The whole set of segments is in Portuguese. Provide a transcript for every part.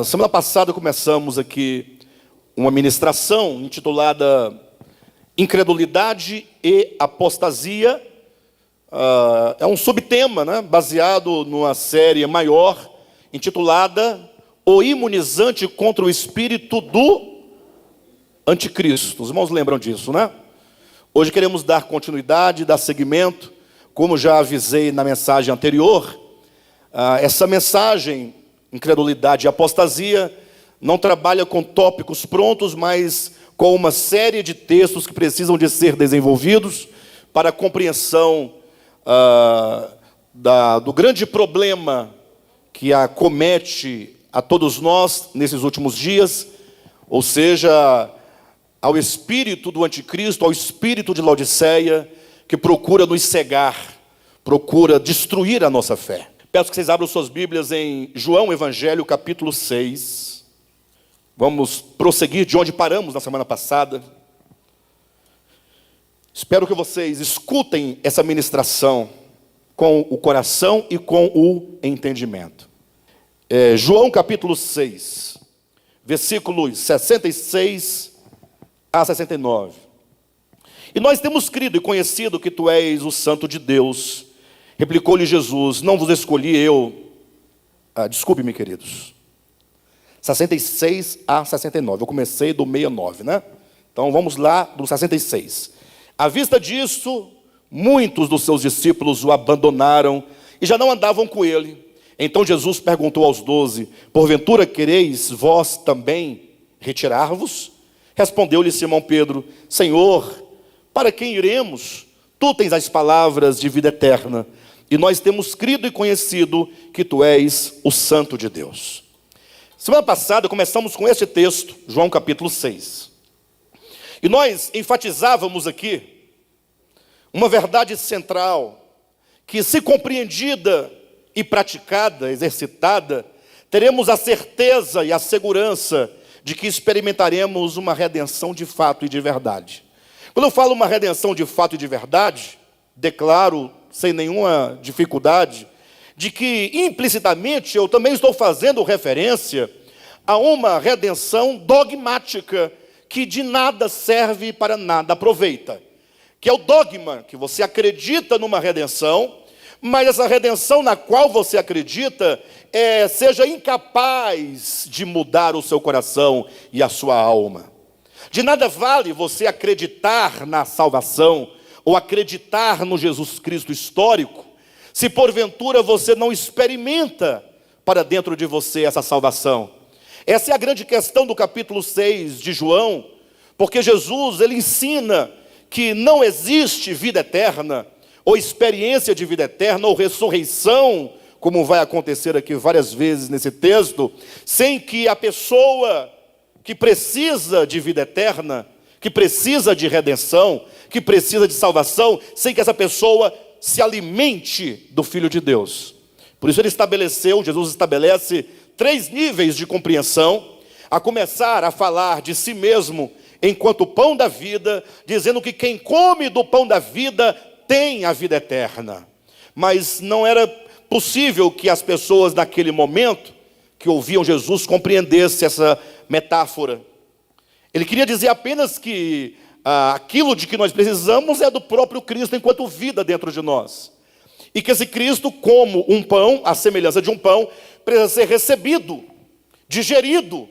Semana passada começamos aqui uma ministração intitulada Incredulidade e Apostasia. É um subtema, né, baseado numa série maior intitulada O Imunizante contra o Espírito do Anticristo. Os irmãos lembram disso, né? Hoje queremos dar continuidade, dar seguimento, como já avisei na mensagem anterior. Essa mensagem, Incredulidade e Apostasia, não trabalha com tópicos prontos, mas com uma série de textos que precisam de ser desenvolvidos para a compreensão do grande problema que acomete a todos nós nesses últimos dias, ou seja, ao espírito do anticristo, ao espírito de Laodiceia, que procura nos cegar, procura destruir a nossa fé. Peço que vocês abram suas Bíblias em João Evangelho, capítulo 6. Vamos prosseguir de onde paramos na semana passada. Espero que vocês escutem essa ministração com o coração e com o entendimento. João capítulo 6, versículos 66 a 69. E nós temos crido e conhecido que tu és o Santo de Deus. Replicou-lhe Jesus: não vos escolhi eu. Desculpe-me, queridos. 66 a 69. Eu comecei do 69, né? Então vamos lá do 66. À vista disso, muitos dos seus discípulos o abandonaram e já não andavam com ele. Então Jesus perguntou aos 12: porventura quereis vós também retirar-vos? Respondeu-lhe Simão Pedro: Senhor, para quem iremos? Tu tens as palavras de vida eterna, e nós temos crido e conhecido que tu és o Santo de Deus. Semana passada começamos com este texto, João capítulo 6. E nós enfatizávamos aqui uma verdade central, que se compreendida e praticada, exercitada, teremos a certeza e a segurança de que experimentaremos uma redenção de fato e de verdade. Quando eu falo uma redenção de fato e de verdade, declaro sem nenhuma dificuldade de que implicitamente eu também estou fazendo referência a uma redenção dogmática que de nada serve e para nada aproveita. Que é o dogma, que você acredita numa redenção, mas essa redenção na qual você acredita seja incapaz de mudar o seu coração e a sua alma. De nada vale você acreditar na salvação ou acreditar no Jesus Cristo histórico, se porventura você não experimenta para dentro de você essa salvação. Essa é a grande questão do capítulo 6 de João, porque Jesus, ele ensina que não existe vida eterna, ou experiência de vida eterna, ou ressurreição, como vai acontecer aqui várias vezes nesse texto, sem que a pessoa que precisa de vida eterna, que precisa de redenção, que precisa de salvação, sem que essa pessoa se alimente do Filho de Deus. Por isso Jesus estabelece 3 níveis de compreensão, a começar a falar de si mesmo enquanto pão da vida, dizendo que quem come do pão da vida tem a vida eterna. Mas não era possível que as pessoas naquele momento, que ouviam Jesus, compreendessem essa metáfora. Ele queria dizer apenas que aquilo de que nós precisamos é do próprio Cristo enquanto vida dentro de nós. E que esse Cristo, como um pão, a semelhança de um pão, precisa ser recebido, digerido,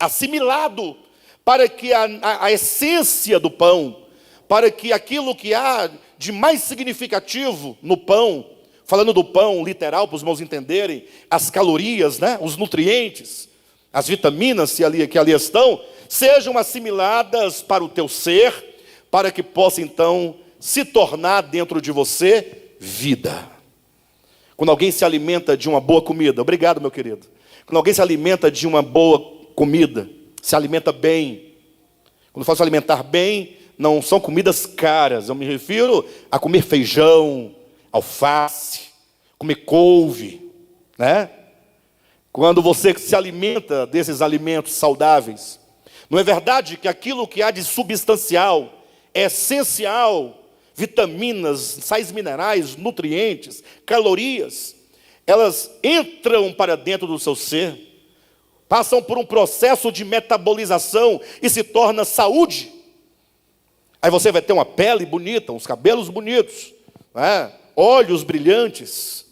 assimilado, para que a essência do pão, para que aquilo que há de mais significativo no pão, falando do pão literal, para os irmãos entenderem, as calorias, né, os nutrientes, as vitaminas que ali estão, sejam assimiladas para o teu ser, para que possa então se tornar dentro de você vida. Quando alguém se alimenta de uma boa comida, obrigado, meu querido. Quando alguém se alimenta de uma boa comida, se alimenta bem. Quando eu falo se alimentar bem, não são comidas caras. Eu me refiro a comer feijão, alface, comer couve, né? Quando você se alimenta desses alimentos saudáveis, não é verdade que aquilo que há de substancial, essencial, vitaminas, sais minerais, nutrientes, calorias, elas entram para dentro do seu ser. passam por um processo de metabolização e se torna saúde. Aí você vai ter uma pele bonita, uns cabelos bonitos, né? Olhos brilhantes.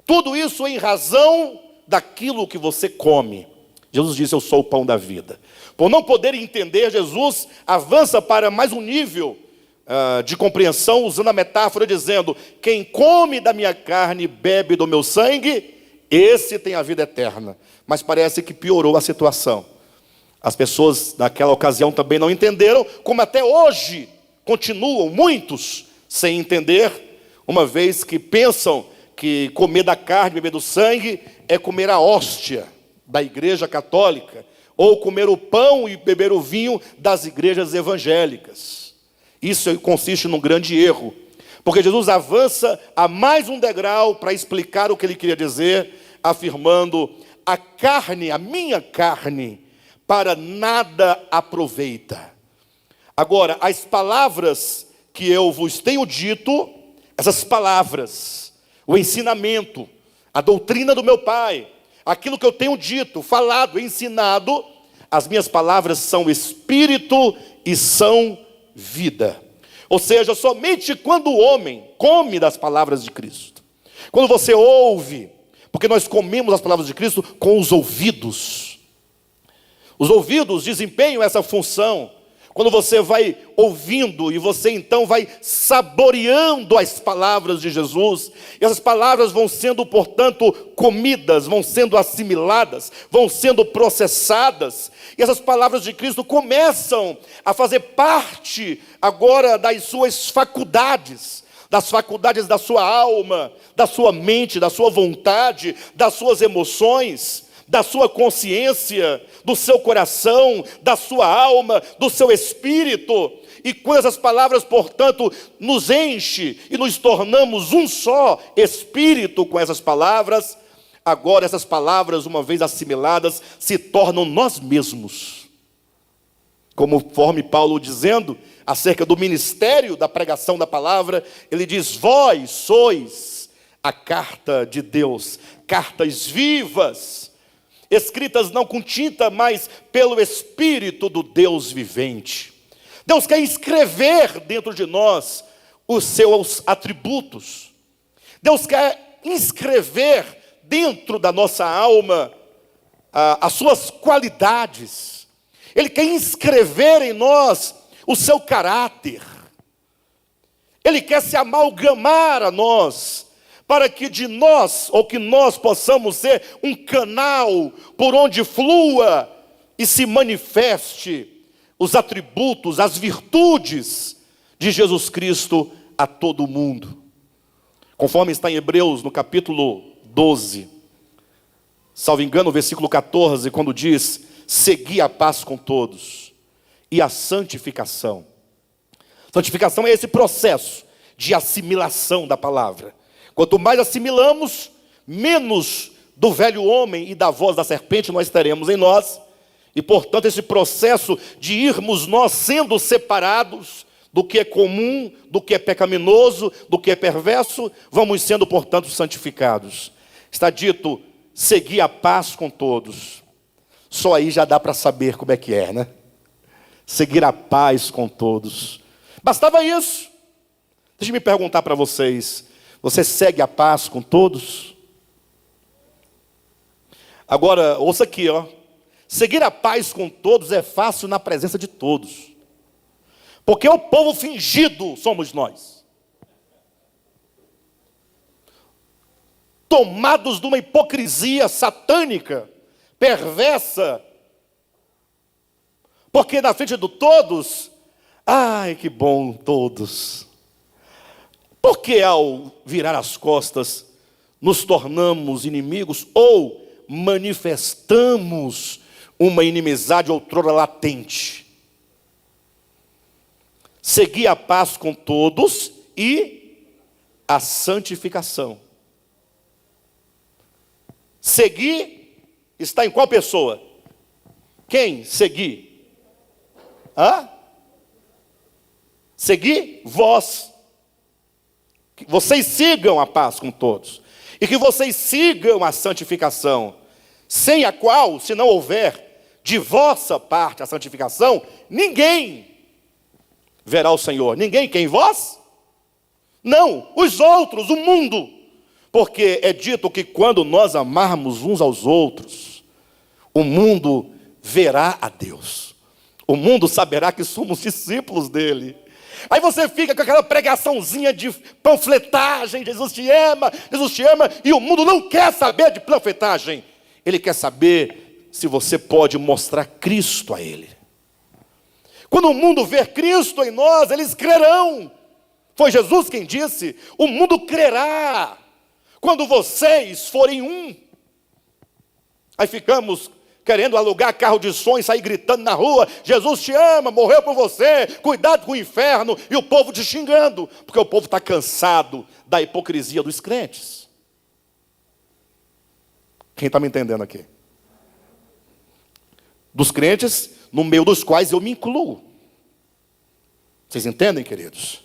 Tudo isso em razão daquilo que você come. Jesus disse: eu sou o pão da vida. Por não poder entender, Jesus avança para mais um nível de compreensão, usando a metáfora dizendo: quem come da minha carne e bebe do meu sangue, esse tem a vida eterna. Mas parece que piorou a situação. As pessoas naquela ocasião também não entenderam, como até hoje continuam muitos sem entender, uma vez que pensam que comer da carne e beber do sangue é comer a hóstia da igreja católica, ou comer o pão e beber o vinho das igrejas evangélicas. Isso consiste num grande erro, porque Jesus avança a mais um degrau para explicar o que ele queria dizer, afirmando: a carne, a minha carne, para nada aproveita. Agora, as palavras que eu vos tenho dito, essas palavras, o ensinamento, a doutrina do meu Pai, aquilo que eu tenho dito, falado, ensinado, as minhas palavras são espírito e são vida. Ou seja, somente quando o homem come das palavras de Cristo, quando você ouve, porque nós comemos as palavras de Cristo com os ouvidos. Os ouvidos desempenham essa função. Quando você vai ouvindo e você então vai saboreando as palavras de Jesus, e essas palavras vão sendo, portanto, comidas, vão sendo assimiladas, vão sendo processadas, e essas palavras de Cristo começam a fazer parte agora das suas faculdades, das faculdades da sua alma, da sua mente, da sua vontade, das suas emoções, da sua consciência, do seu coração, da sua alma, do seu espírito. E quando essas palavras, portanto, nos enche e nos tornamos um só espírito com essas palavras, agora essas palavras, uma vez assimiladas, se tornam nós mesmos. Conforme Paulo dizendo acerca do ministério da pregação da palavra, ele diz: vós sois a carta de Deus, cartas vivas, escritas não com tinta, mas pelo Espírito do Deus vivente. Deus quer escrever dentro de nós os seus atributos. Deus quer inscrever dentro da nossa alma as suas qualidades. Ele quer inscrever em nós o seu caráter. Ele quer se amalgamar a nós, para que de nós, ou que nós possamos ser um canal por onde flua e se manifeste os atributos, as virtudes de Jesus Cristo a todo mundo. Conforme está em Hebreus, no capítulo 12, salvo engano, o versículo 14, quando diz: segui a paz com todos e a santificação. Santificação é esse processo de assimilação da palavra. Quanto mais assimilamos, menos do velho homem e da voz da serpente nós teremos em nós. E, portanto, esse processo de irmos nós sendo separados do que é comum, do que é pecaminoso, do que é perverso, vamos sendo, portanto, santificados. Está dito: seguir a paz com todos. Só aí já dá para saber como é que é, né? Seguir a paz com todos. Bastava isso. Deixa eu me perguntar para vocês: você segue a paz com todos? Agora, ouça aqui, ó. Seguir a paz com todos é fácil na presença de todos. Porque o povo fingido somos nós. Tomados de uma hipocrisia satânica, perversa. Porque na frente de todos, ai que bom todos. Porque ao virar as costas, nos tornamos inimigos ou manifestamos uma inimizade outrora latente. Seguir a paz com todos e a santificação. Seguir está em qual pessoa? Quem seguir? Seguir vós. Que vocês sigam a paz com todos. E que vocês sigam a santificação. sem a qual, se não houver de vossa parte a santificação, ninguém verá o Senhor. Ninguém, quem? Vós? Não, os outros, o mundo. Porque é dito que quando nós amarmos uns aos outros, o mundo verá a Deus. O mundo saberá que somos discípulos dele. Aí você fica com aquela pregaçãozinha de panfletagem, Jesus te ama, e o mundo não quer saber de panfletagem. Ele quer saber se você pode mostrar Cristo a ele. Quando o mundo ver Cristo em nós, eles crerão. Foi Jesus quem disse: o mundo crerá quando vocês forem um. Aí ficamos querendo alugar carro de som e sair gritando na rua: Jesus te ama, morreu por você, cuidado com o inferno, e o povo te xingando, porque o povo está cansado da hipocrisia dos crentes. Quem está me entendendo aqui? Dos crentes, no meio dos quais eu me incluo. Vocês entendem, queridos?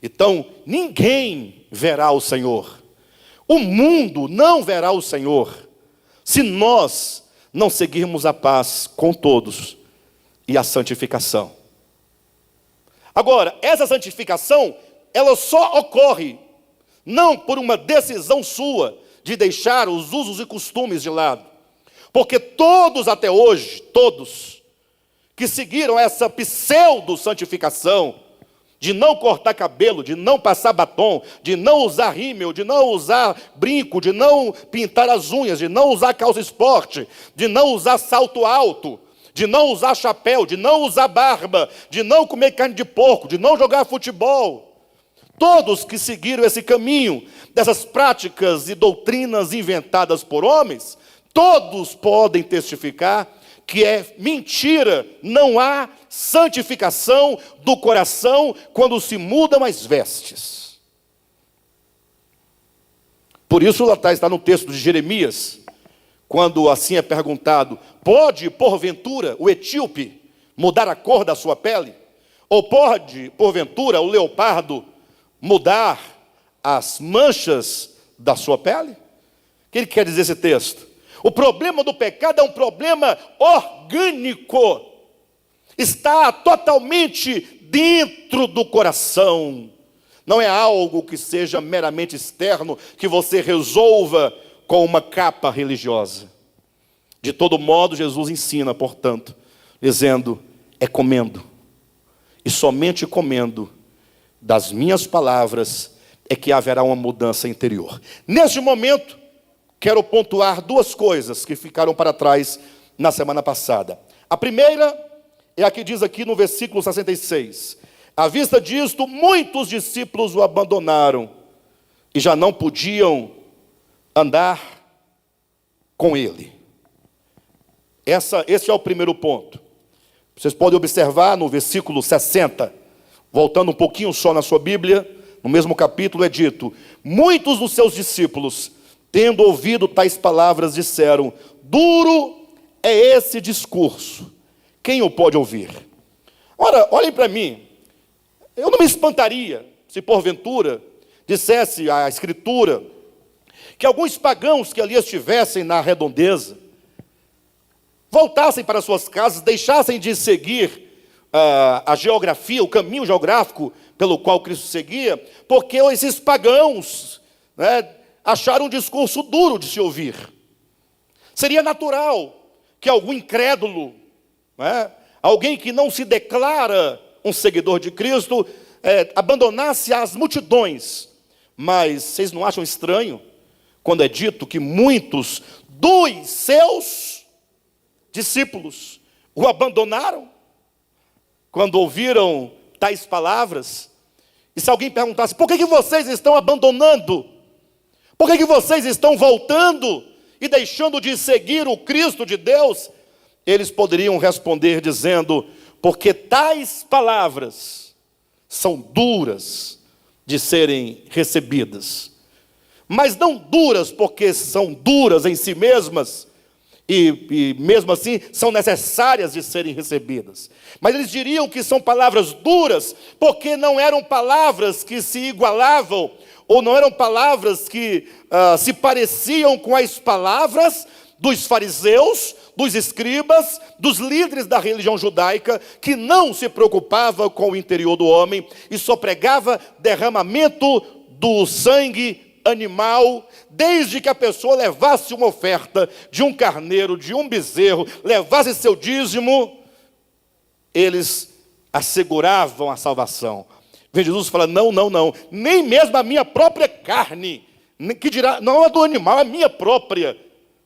Então, ninguém verá o Senhor. O mundo não verá o Senhor se nós não seguirmos a paz com todos e a santificação. Agora, essa santificação, ela só ocorre não por uma decisão sua de deixar os usos e costumes de lado. Porque todos até hoje, todos que seguiram essa pseudo-santificação, de não cortar cabelo, de não passar batom, de não usar rímel, de não usar brinco, de não pintar as unhas, de não usar calça esporte, de não usar salto alto, de não usar chapéu, de não usar barba, de não comer carne de porco, de não jogar futebol. Todos que seguiram esse caminho, dessas práticas e doutrinas inventadas por homens, todos podem testificar que é mentira, não há santificação do coração quando se mudam as vestes. Por isso lá está no texto de Jeremias, quando assim é perguntado: pode, porventura, o etíope mudar a cor da sua pele? Ou pode, porventura, o leopardo mudar as manchas da sua pele? O que ele quer dizer esse texto? O problema do pecado é um problema orgânico. Está totalmente dentro do coração. Não é algo que seja meramente externo, que você resolva com uma capa religiosa. De todo modo, Jesus ensina, portanto, dizendo: é comendo, e somente comendo das minhas palavras é que haverá uma mudança interior. Neste momento, quero pontuar duas coisas que ficaram para trás na semana passada. A primeira é a que diz aqui no versículo 66. À vista disto, muitos discípulos o abandonaram e já não podiam andar com ele. Esse é o primeiro ponto. Vocês podem observar no versículo 60, voltando um pouquinho só na sua Bíblia, no mesmo capítulo é dito: muitos dos seus discípulos, tendo ouvido tais palavras, disseram: duro é esse discurso, quem o pode ouvir? Ora, olhem para mim, eu não me espantaria se porventura dissesse a Escritura que alguns pagãos que ali estivessem na redondeza voltassem para suas casas, deixassem de seguir a geografia, o caminho geográfico pelo qual Cristo seguia, porque esses pagãos, acharam um discurso duro de se ouvir. Seria natural que algum incrédulo, alguém que não se declara um seguidor de Cristo, abandonasse as multidões. Mas vocês não acham estranho quando é dito que muitos dos seus discípulos o abandonaram quando ouviram tais palavras? E se alguém perguntasse: por que vocês estão abandonando? Por que vocês estão voltando e deixando de seguir o Cristo de Deus? Eles poderiam responder dizendo: porque tais palavras são duras de serem recebidas. Mas não duras porque são duras em si mesmas, e mesmo assim são necessárias de serem recebidas. Mas eles diriam que são palavras duras porque não eram palavras que se igualavam, ou não eram palavras que se pareciam com as palavras dos fariseus, dos escribas, dos líderes da religião judaica, que não se preocupava com o interior do homem e só pregava derramamento do sangue animal, desde que a pessoa levasse uma oferta de um carneiro, de um bezerro, levasse seu dízimo, eles asseguravam a salvação. Vem Jesus fala, não, nem mesmo a minha própria carne, que dirá, não a do animal, a minha própria,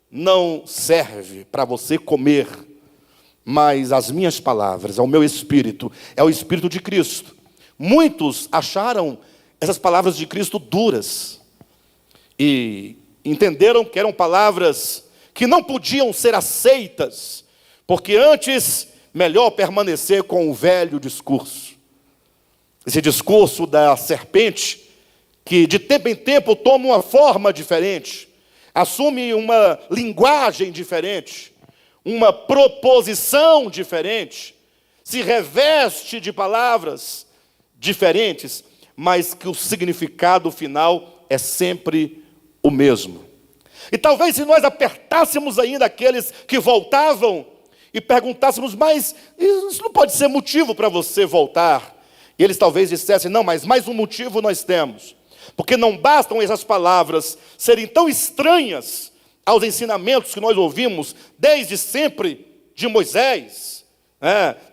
não serve para você comer, mas as minhas palavras, é o meu espírito, é o espírito de Cristo. Muitos acharam essas palavras de Cristo duras, e entenderam que eram palavras que não podiam ser aceitas, porque antes, melhor permanecer com o velho discurso. Esse discurso da serpente, que de tempo em tempo toma uma forma diferente, assume uma linguagem diferente, uma proposição diferente, se reveste de palavras diferentes, mas que o significado final é sempre o mesmo. E talvez se nós apertássemos ainda aqueles que voltavam e perguntássemos, mas isso não pode ser motivo para você voltar. E eles talvez dissessem, não, mas mais um motivo nós temos. Porque não bastam essas palavras serem tão estranhas aos ensinamentos que nós ouvimos desde sempre de Moisés,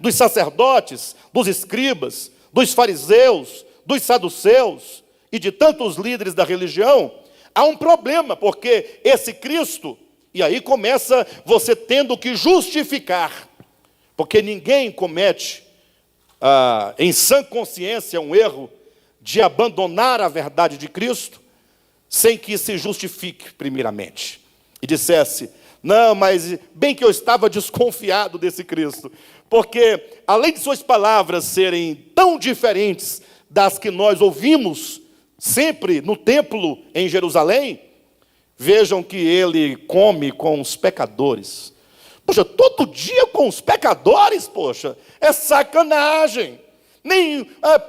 dos sacerdotes, dos escribas, dos fariseus, dos saduceus e de tantos líderes da religião. Há um problema, porque esse Cristo, e aí começa você tendo que justificar, porque ninguém comete em sã consciência um erro de abandonar a verdade de Cristo sem que se justifique primeiramente. E dissesse, não, mas bem que eu estava desconfiado desse Cristo, porque além de suas palavras serem tão diferentes das que nós ouvimos sempre no templo em Jerusalém, vejam que ele come com os pecadores. Poxa, todo dia com os pecadores, poxa, é sacanagem.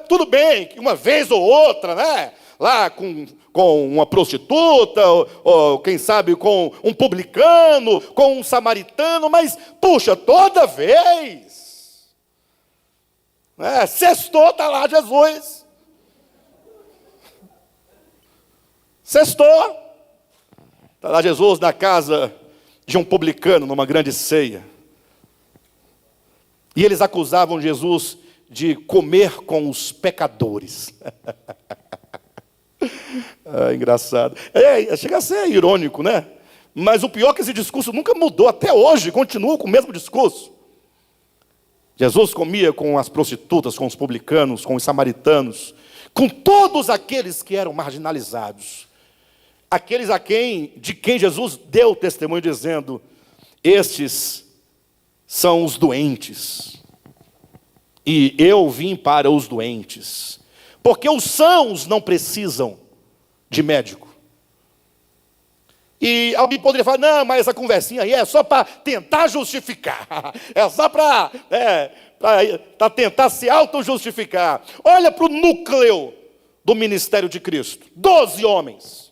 Tudo bem, uma vez ou outra, né? Lá com uma prostituta, ou quem sabe com um publicano, com um samaritano, mas, puxa, toda vez. Sextou, está lá Jesus. Sextou. Está lá Jesus na casa de um publicano, numa grande ceia. E eles acusavam Jesus de comer com os pecadores. Engraçado. Chega a ser irônico, né? Mas o pior é que esse discurso nunca mudou, até hoje, continua com o mesmo discurso. Jesus comia com as prostitutas, com os publicanos, com os samaritanos, com todos aqueles que eram marginalizados. Aqueles de quem Jesus deu testemunho dizendo, estes são os doentes, e eu vim para os doentes, porque os sãos não precisam de médico. E alguém poderia falar, não, mas essa conversinha aí é só para tentar justificar, é só para tentar se auto-justificar. Olha para o núcleo do ministério de Cristo, 12 homens.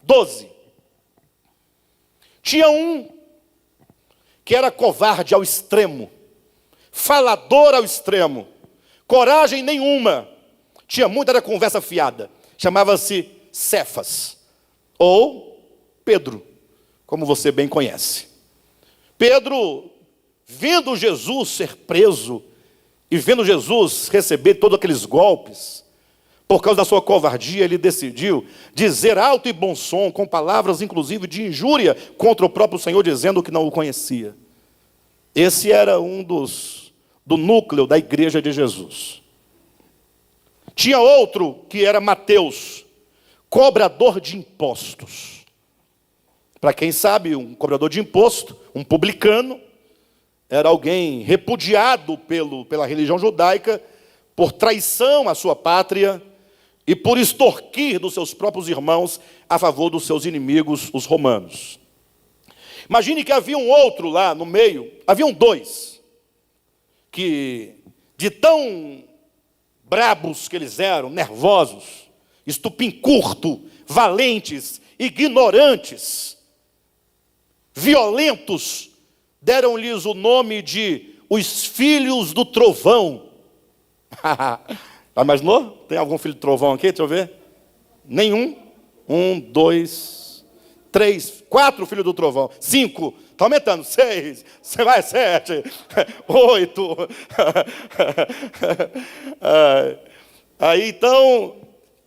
12. Tinha um que era covarde ao extremo, falador ao extremo, coragem nenhuma, tinha muita conversa fiada, chamava-se Cefas, ou Pedro, como você bem conhece. Pedro, vendo Jesus ser preso, e vendo Jesus receber todos aqueles golpes, por causa da sua covardia, ele decidiu dizer alto e bom som, com palavras inclusive de injúria contra o próprio Senhor, dizendo que não o conhecia. Esse era um do núcleo da igreja de Jesus. Tinha outro que era Mateus, cobrador de impostos. Para quem sabe, um cobrador de imposto, um publicano, era alguém repudiado pela religião judaica, por traição à sua pátria, e por extorquir dos seus próprios irmãos a favor dos seus inimigos, os romanos. Imagine que havia um outro lá no meio, haviam dois, que de tão brabos que eles eram, nervosos, estupim-curto, valentes, ignorantes, violentos, deram-lhes o nome de os filhos do trovão. Imaginou? Tem algum filho do trovão aqui? Deixa eu ver. Nenhum. 1, 2, 3, 4 filhos do trovão. 5. Está aumentando. 6. Você vai 7. 8. Aí então,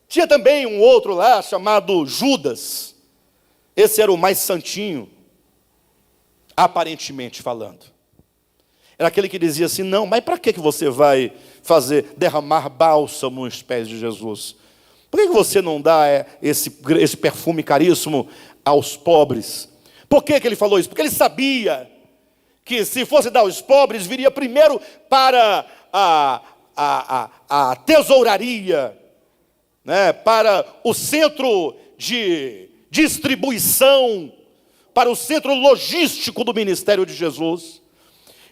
tinha também um outro lá chamado Judas. Esse era o mais santinho, aparentemente falando. Era aquele que dizia assim: não, mas para que você vai derramar bálsamo nos pés de Jesus? Por que você não dá esse perfume caríssimo aos pobres? Por que ele falou isso? Porque ele sabia que se fosse dar aos pobres, viria primeiro para a tesouraria, né, para o centro de distribuição, para o centro logístico do ministério de Jesus.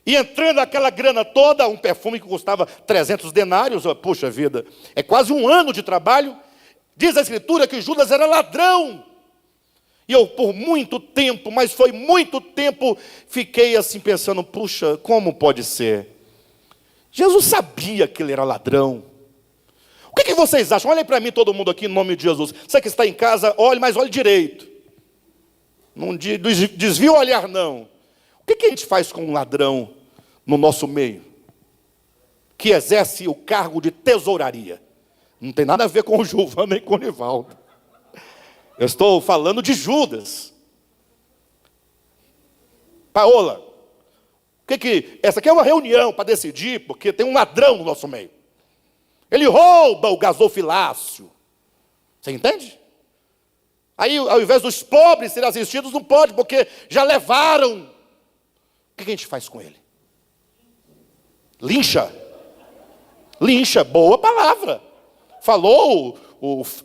E entrando aquela grana toda, um perfume que custava 300 denários, puxa vida, é quase um ano de trabalho. Diz a Escritura que Judas era ladrão. E eu por muito tempo, mas foi muito tempo, fiquei assim pensando: puxa, como pode ser? Jesus sabia que ele era ladrão. O que vocês acham? Olhem para mim, todo mundo aqui, em nome de Jesus. Você que está em casa, olhe, mas olhe direito. Não desvia o olhar, não. O que a gente faz com um ladrão no nosso meio, que exerce o cargo de tesouraria? Não tem nada a ver com o Gilvan nem com o Nivaldo. Eu estou falando de Judas. Paola, essa aqui é uma reunião para decidir, porque tem um ladrão no nosso meio. Ele rouba o gasofilácio. Você entende? Aí, ao invés dos pobres serem assistidos, não pode, porque já levaram. O que a gente faz com ele? Lincha. Lincha, boa palavra. Falou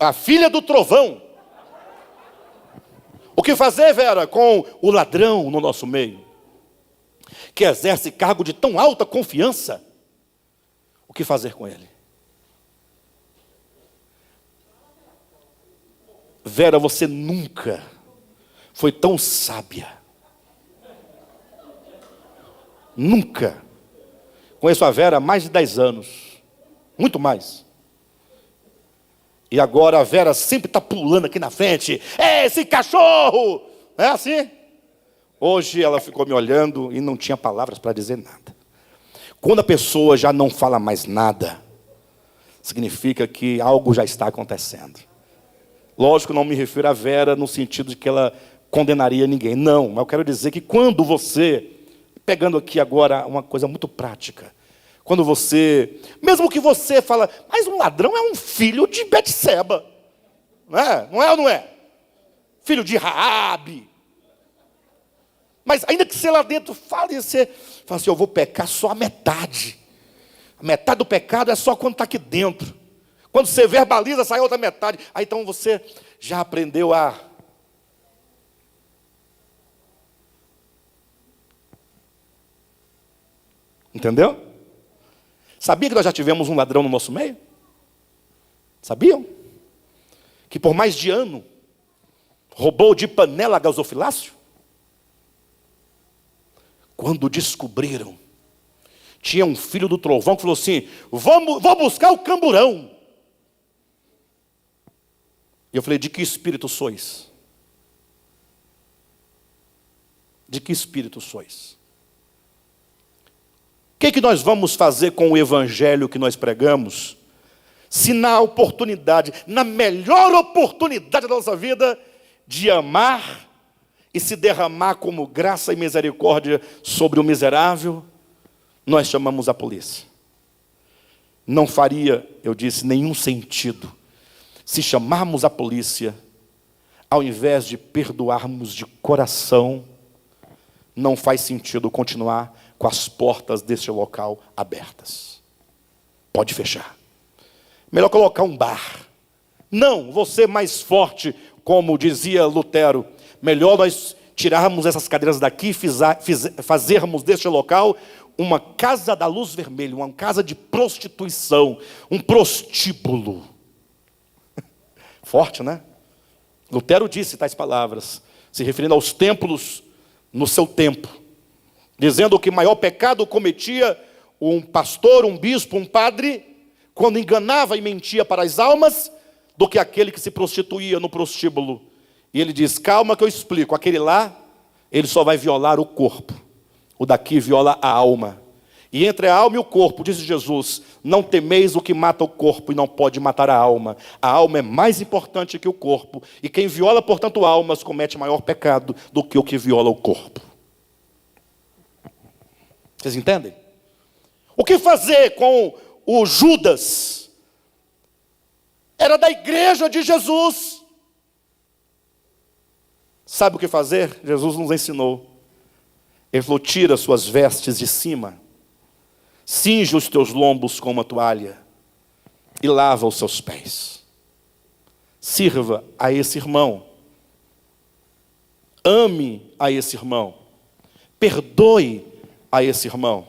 a filha do trovão. O que fazer, Vera, com o ladrão no nosso meio, que exerce cargo de tão alta confiança? O que fazer com ele? Vera, você nunca foi tão sábia. Nunca. Conheço a Vera há mais de 10 anos. Muito mais. E agora a Vera sempre está pulando aqui na frente. Esse cachorro! Não é assim? Hoje ela ficou me olhando e não tinha palavras para dizer nada. Quando a pessoa já não fala mais nada, significa que algo já está acontecendo. Lógico, não me refiro a Vera no sentido de que ela condenaria ninguém. Não, mas eu quero dizer que quando você, pegando aqui agora uma coisa muito prática, quando você, mesmo que você fala, mas um ladrão é um filho de Betseba, não é? Não é ou não é? Filho de Raabe. Mas ainda que você lá dentro fale, você fala assim: eu vou pecar só a metade. A metade do pecado é só quando está aqui dentro. Quando você verbaliza, sai a outra metade. Aí então você já aprendeu a... Entendeu? Sabia que nós já tivemos um ladrão no nosso meio? Sabiam? Que por mais de ano roubou de panela gasofilácio? Quando descobriram, tinha um filho do trovão que falou assim: vou buscar o camburão. E eu falei: de que espírito sois? De que espírito sois? O que nós vamos fazer com o evangelho que nós pregamos, se na oportunidade, na melhor oportunidade da nossa vida, de amar e se derramar como graça e misericórdia sobre o miserável, nós chamamos a polícia? Não faria, eu disse, nenhum sentido se chamarmos a polícia, ao invés de perdoarmos de coração. Não faz sentido continuar com as portas deste local abertas. Pode fechar. Melhor colocar um bar. Não, você mais forte, como dizia Lutero. Melhor nós tirarmos essas cadeiras daqui e fazermos deste local uma casa da luz vermelha, uma casa de prostituição, um prostíbulo. Forte, né? Lutero disse tais palavras, se referindo aos templos no seu tempo, dizendo que maior pecado cometia um pastor, um bispo, um padre, quando enganava e mentia para as almas, do que aquele que se prostituía no prostíbulo. E ele diz: calma que eu explico, aquele lá, ele só vai violar o corpo, o daqui viola a alma. E entre a alma e o corpo, disse Jesus, não temeis o que mata o corpo e não pode matar a alma é mais importante que o corpo, e quem viola, portanto, almas, comete maior pecado do que o que viola o corpo. Vocês entendem? O que fazer com o Judas? Era da igreja de Jesus. Sabe o que fazer? Jesus nos ensinou. Ele falou: tira suas vestes de cima, cinge os teus lombos com uma toalha e lava os seus pés. Sirva a esse irmão. Ame a esse irmão. Perdoe a esse irmão.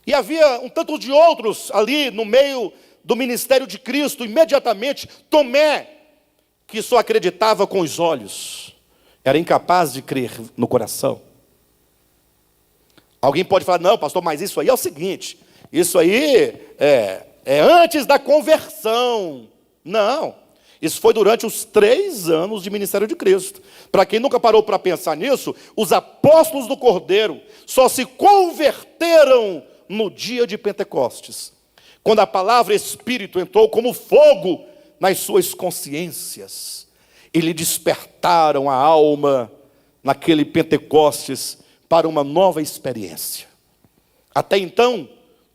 E havia um tanto de outros ali no meio do ministério de Cristo. Imediatamente, Tomé, que só acreditava com os olhos, era incapaz de crer no coração. Alguém pode falar: não, pastor, mas isso aí é o seguinte, isso aí é antes da conversão. Não, isso foi durante os 3 anos de ministério de Cristo. Para quem nunca parou para pensar nisso, os apóstolos do Cordeiro só se converteram no dia de Pentecostes, quando a palavra Espírito entrou como fogo nas suas consciências, e lhe despertaram a alma naquele Pentecostes para uma nova experiência. Até então,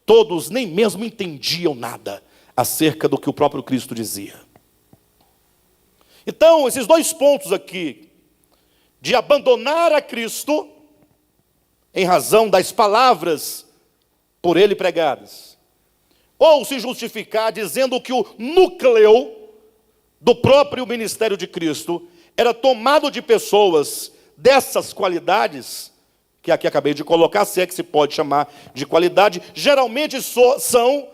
todos nem mesmo entendiam nada acerca do que o próprio Cristo dizia. Então, esses 2 pontos aqui, de abandonar a Cristo, em razão das palavras por ele pregadas, ou se justificar dizendo que o núcleo do próprio ministério de Cristo era tomado de pessoas dessas qualidades, que aqui acabei de colocar, se é que se pode chamar de qualidade, geralmente são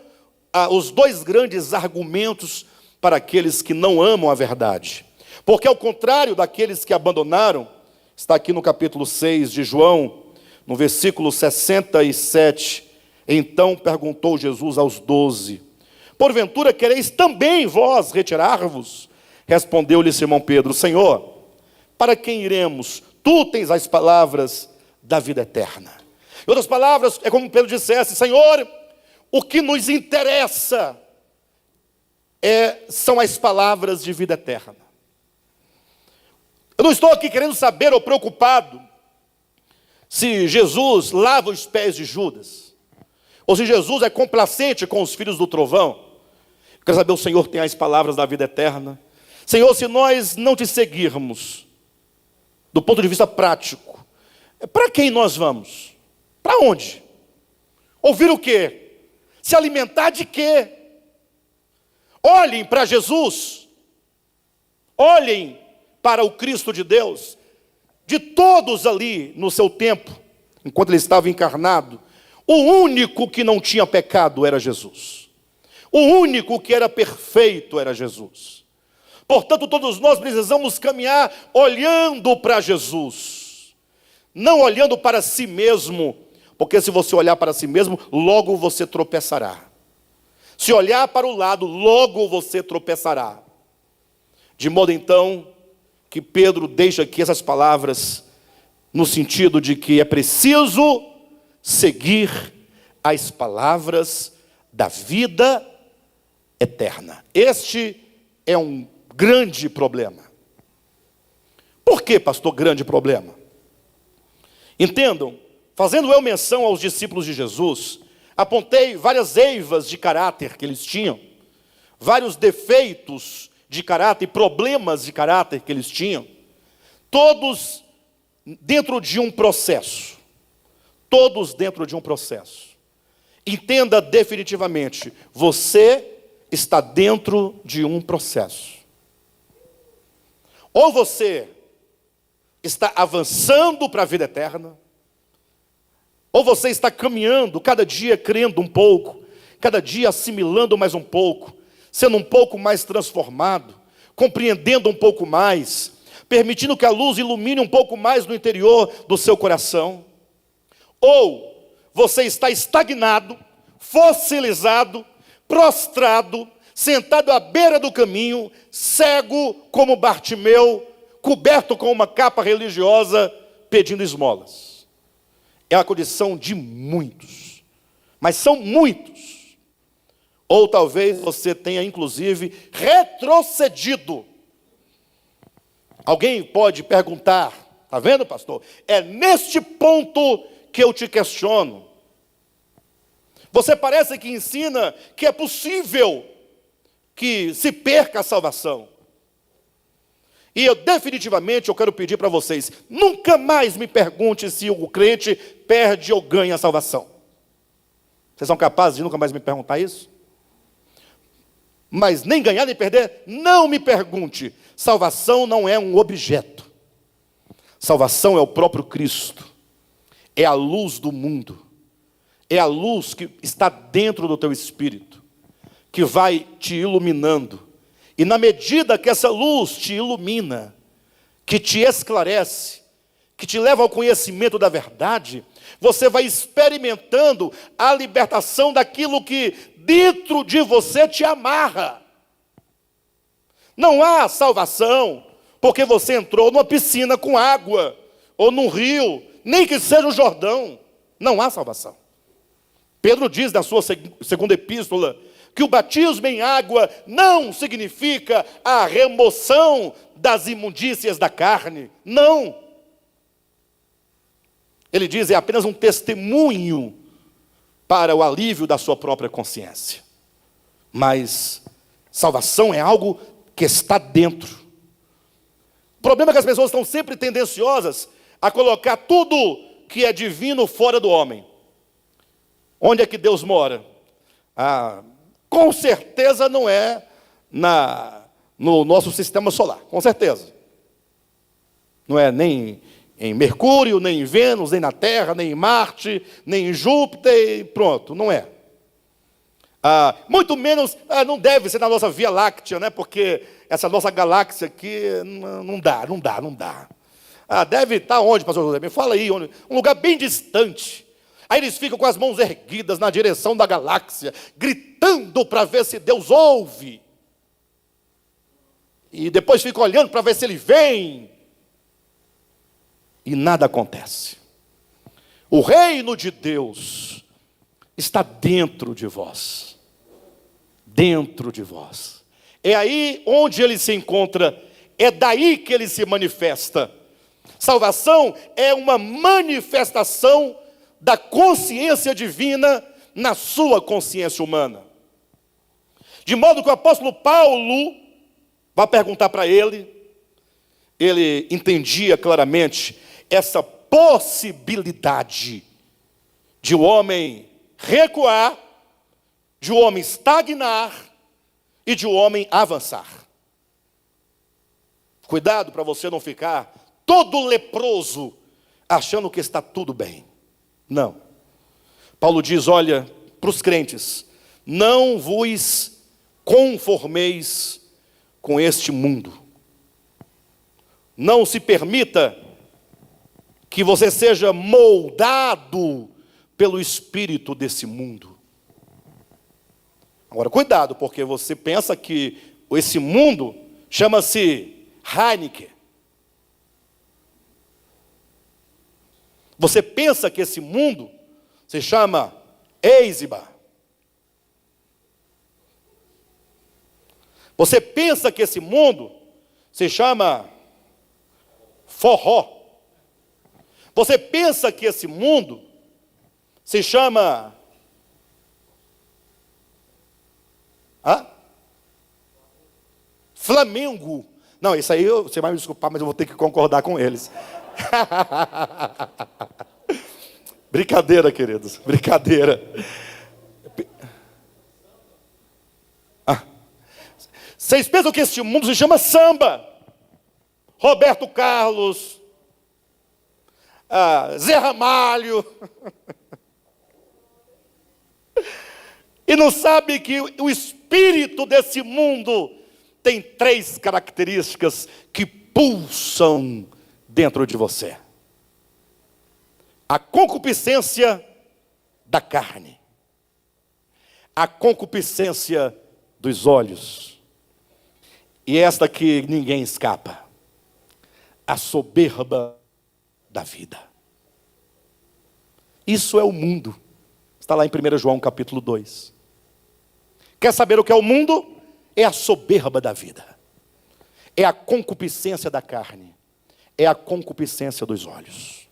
os 2 grandes argumentos para aqueles que não amam a verdade. Porque ao contrário daqueles que abandonaram, está aqui no capítulo 6 de João, no versículo 67, então perguntou Jesus aos 12, porventura quereis também vós retirar-vos? Respondeu-lhe Simão Pedro: Senhor, para quem iremos? Tu tens as palavras da vida eterna. Em outras palavras, é como Pedro dissesse: Senhor, o que nos interessa são as palavras de vida eterna. Eu não estou aqui querendo saber ou preocupado se Jesus lava os pés de Judas, ou se Jesus é complacente com os filhos do trovão. Eu quero saber: o Senhor tem as palavras da vida eterna. Senhor, se nós não te seguirmos, do ponto de vista prático, para quem nós vamos? Para onde? Ouvir o quê? Se alimentar de quê? Olhem para Jesus. Olhem para o Cristo de Deus. De todos ali no seu tempo, enquanto ele estava encarnado, o único que não tinha pecado era Jesus. O único que era perfeito era Jesus. Portanto, todos nós precisamos caminhar olhando para Jesus, não olhando para si mesmo, porque se você olhar para si mesmo, logo você tropeçará. Se olhar para o lado, logo você tropeçará. De modo então que Pedro deixa aqui essas palavras no sentido de que é preciso seguir as palavras da vida eterna. Este é um grande problema. Por que, pastor, grande problema? Entendam, fazendo eu menção aos discípulos de Jesus, apontei várias eivas de caráter que eles tinham, vários defeitos de caráter e problemas de caráter que eles tinham, todos dentro de um processo. Todos dentro de um processo. Entenda definitivamente, você está dentro de um processo. Ou você está avançando para a vida eterna, ou você está caminhando, cada dia crendo um pouco, cada dia assimilando mais um pouco, sendo um pouco mais transformado, compreendendo um pouco mais, permitindo que a luz ilumine um pouco mais no interior do seu coração? Ou você está estagnado, fossilizado, prostrado, sentado à beira do caminho, cego como Bartimeu, coberto com uma capa religiosa, pedindo esmolas? É a condição de muitos, mas são muitos. Ou talvez você tenha inclusive retrocedido. Alguém pode perguntar: está vendo, pastor? É neste ponto que eu te questiono. Você parece que ensina que é possível que se perca a salvação. E eu definitivamente quero pedir para vocês: nunca mais me pergunte se o crente perde ou ganha a salvação. Vocês são capazes de nunca mais me perguntar isso? Mas nem ganhar nem perder, não me pergunte. Salvação não é um objeto. Salvação é o próprio Cristo. É a luz do mundo. É a luz que está dentro do teu espírito, que vai te iluminando. E na medida que essa luz te ilumina, que te esclarece, que te leva ao conhecimento da verdade, você vai experimentando a libertação daquilo que dentro de você te amarra. Não há salvação porque você entrou numa piscina com água, ou num rio, nem que seja o Jordão. Não há salvação. Pedro diz na sua segunda epístola que o batismo em água não significa a remoção das imundícias da carne. Não. Ele diz, é apenas um testemunho para o alívio da sua própria consciência. Mas salvação é algo que está dentro. O problema é que as pessoas estão sempre tendenciosas a colocar tudo que é divino fora do homem. Onde é que Deus mora? Com certeza não é no nosso sistema solar, com certeza. Não é nem em Mercúrio, nem em Vênus, nem na Terra, nem em Marte, nem em Júpiter, e pronto, não é. Muito menos, não deve ser na nossa Via Láctea, né? Porque essa nossa galáxia aqui não dá. Deve estar onde, pastor José? Me fala aí, onde? Um lugar bem distante. Aí eles ficam com as mãos erguidas na direção da galáxia, gritando para ver se Deus ouve. E depois ficam olhando para ver se Ele vem. E nada acontece. O reino de Deus está dentro de vós. Dentro de vós. É aí onde Ele se encontra. É daí que Ele se manifesta. Salvação é uma manifestação da consciência divina na sua consciência humana. De modo que o apóstolo Paulo vai perguntar para ele entendia claramente essa possibilidade de o homem recuar, de o homem estagnar e de o homem avançar. Cuidado para você não ficar todo leproso, achando que está tudo bem. Não. Paulo diz, olha, para os crentes, não vos conformeis com este mundo. Não se permita que você seja moldado pelo espírito desse mundo. Agora, cuidado, porque você pensa que esse mundo chama-se Heineken. Você pensa que esse mundo se chama Eisenbahn. Você pensa que esse mundo se chama forró. Você pensa que esse mundo se chama Flamengo. Não, isso aí você vai me desculpar, mas eu vou ter que concordar com eles. Brincadeira, queridos, brincadeira. Vocês pensam que este mundo se chama samba? Roberto Carlos, Zé Ramalho. E não sabe que o espírito desse mundo tem 3 características que pulsam dentro de você. A concupiscência da carne, a concupiscência dos olhos, e esta que ninguém escapa, a soberba da vida. Isso é o mundo. Está lá em 1 João capítulo 2. Quer saber o que é o mundo? É a soberba da vida. É a concupiscência da carne. É a concupiscência dos olhos.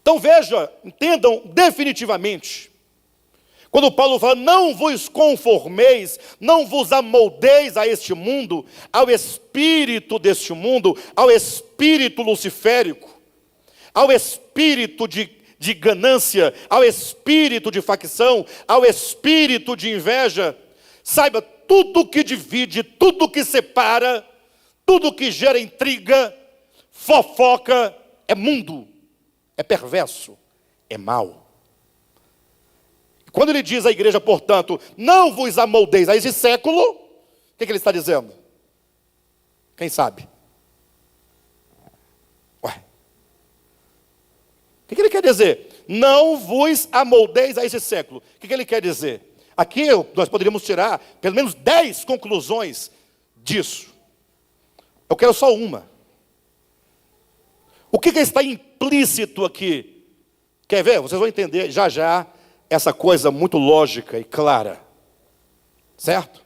Então veja, entendam definitivamente. Quando Paulo fala, não vos conformeis, não vos amoldeis a este mundo, ao espírito deste mundo, ao espírito luciférico, ao espírito de ganância, ao espírito de facção, ao espírito de inveja. Saiba, tudo que divide, tudo que separa, tudo que gera intriga, fofoca, é mundo, é perverso, é mau. Quando ele diz à igreja, portanto, não vos amoldeis a esse século, o que ele está dizendo? Quem sabe? Ué. O que ele quer dizer? Não vos amoldeis a esse século. O que ele quer dizer? Aqui nós poderíamos tirar pelo menos 10 conclusões disso. Eu quero só uma. O que está implícito aqui? Quer ver? Vocês vão entender já já essa coisa muito lógica e clara. Certo?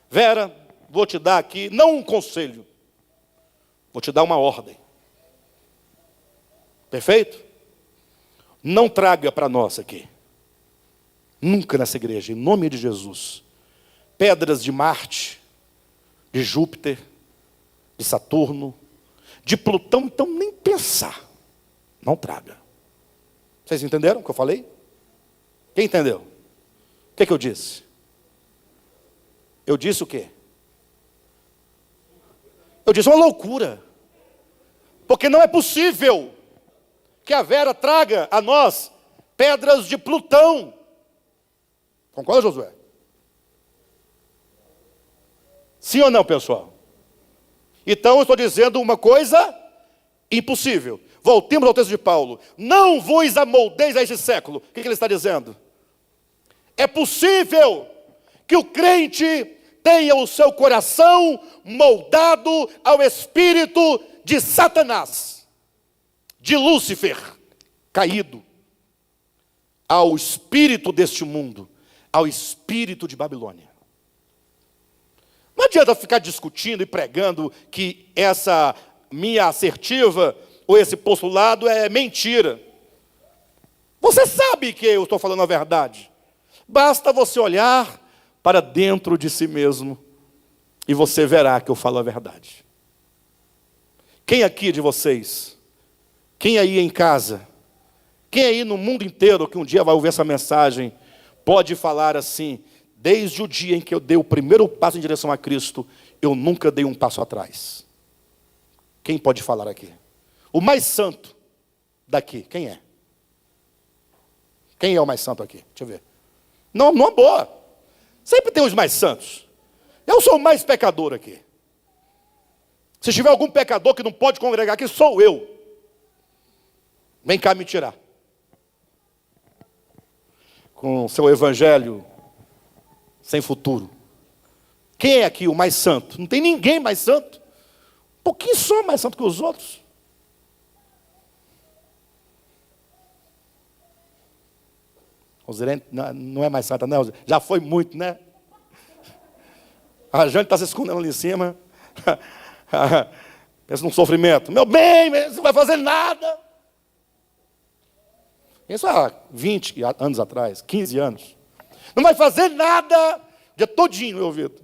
Vera, vou te dar aqui, não um conselho, vou te dar uma ordem. Perfeito? Não traga para nós aqui, nunca nessa igreja, em nome de Jesus, pedras de Marte, de Júpiter, de Saturno, de Plutão, então nem pensar. Não traga. Vocês entenderam o que eu falei? Quem entendeu? O que eu disse? Eu disse o quê? Eu disse uma loucura. Porque não é possível que a Vera traga a nós pedras de Plutão. Concorda, Josué? Sim ou não, pessoal? Então eu estou dizendo uma coisa impossível. Voltemos ao texto de Paulo. Não vos amoldeis a esse século. O que ele está dizendo? É possível que o crente tenha o seu coração moldado ao espírito de Satanás, de Lúcifer, caído, ao espírito deste mundo, ao espírito de Babilônia. Não adianta ficar discutindo e pregando que essa minha assertiva ou esse postulado é mentira. Você sabe que eu estou falando a verdade. Basta você olhar para dentro de si mesmo e você verá que eu falo a verdade. Quem aqui de vocês, quem aí em casa, quem aí no mundo inteiro que um dia vai ouvir essa mensagem, pode falar assim, desde o dia em que eu dei o primeiro passo em direção a Cristo, eu nunca dei um passo atrás. Quem pode falar aqui? O mais santo daqui, quem é? Quem é o mais santo aqui? Deixa eu ver. Não, não é boa. Sempre tem os mais santos. Eu sou o mais pecador aqui. Se tiver algum pecador que não pode congregar aqui, sou eu. Vem cá me tirar. Com o seu evangelho sem futuro. Quem é aqui o mais santo? Não tem ninguém mais santo. Um pouquinho só mais santo que os outros. Rosirene não é mais santa, não. Já foi muito, né? A Jane está se escondendo ali em cima. Pensa num sofrimento. Meu bem, você não vai fazer nada. Isso há 20 anos atrás, 15 anos. Não vai fazer nada. O dia todinho no meu ouvido.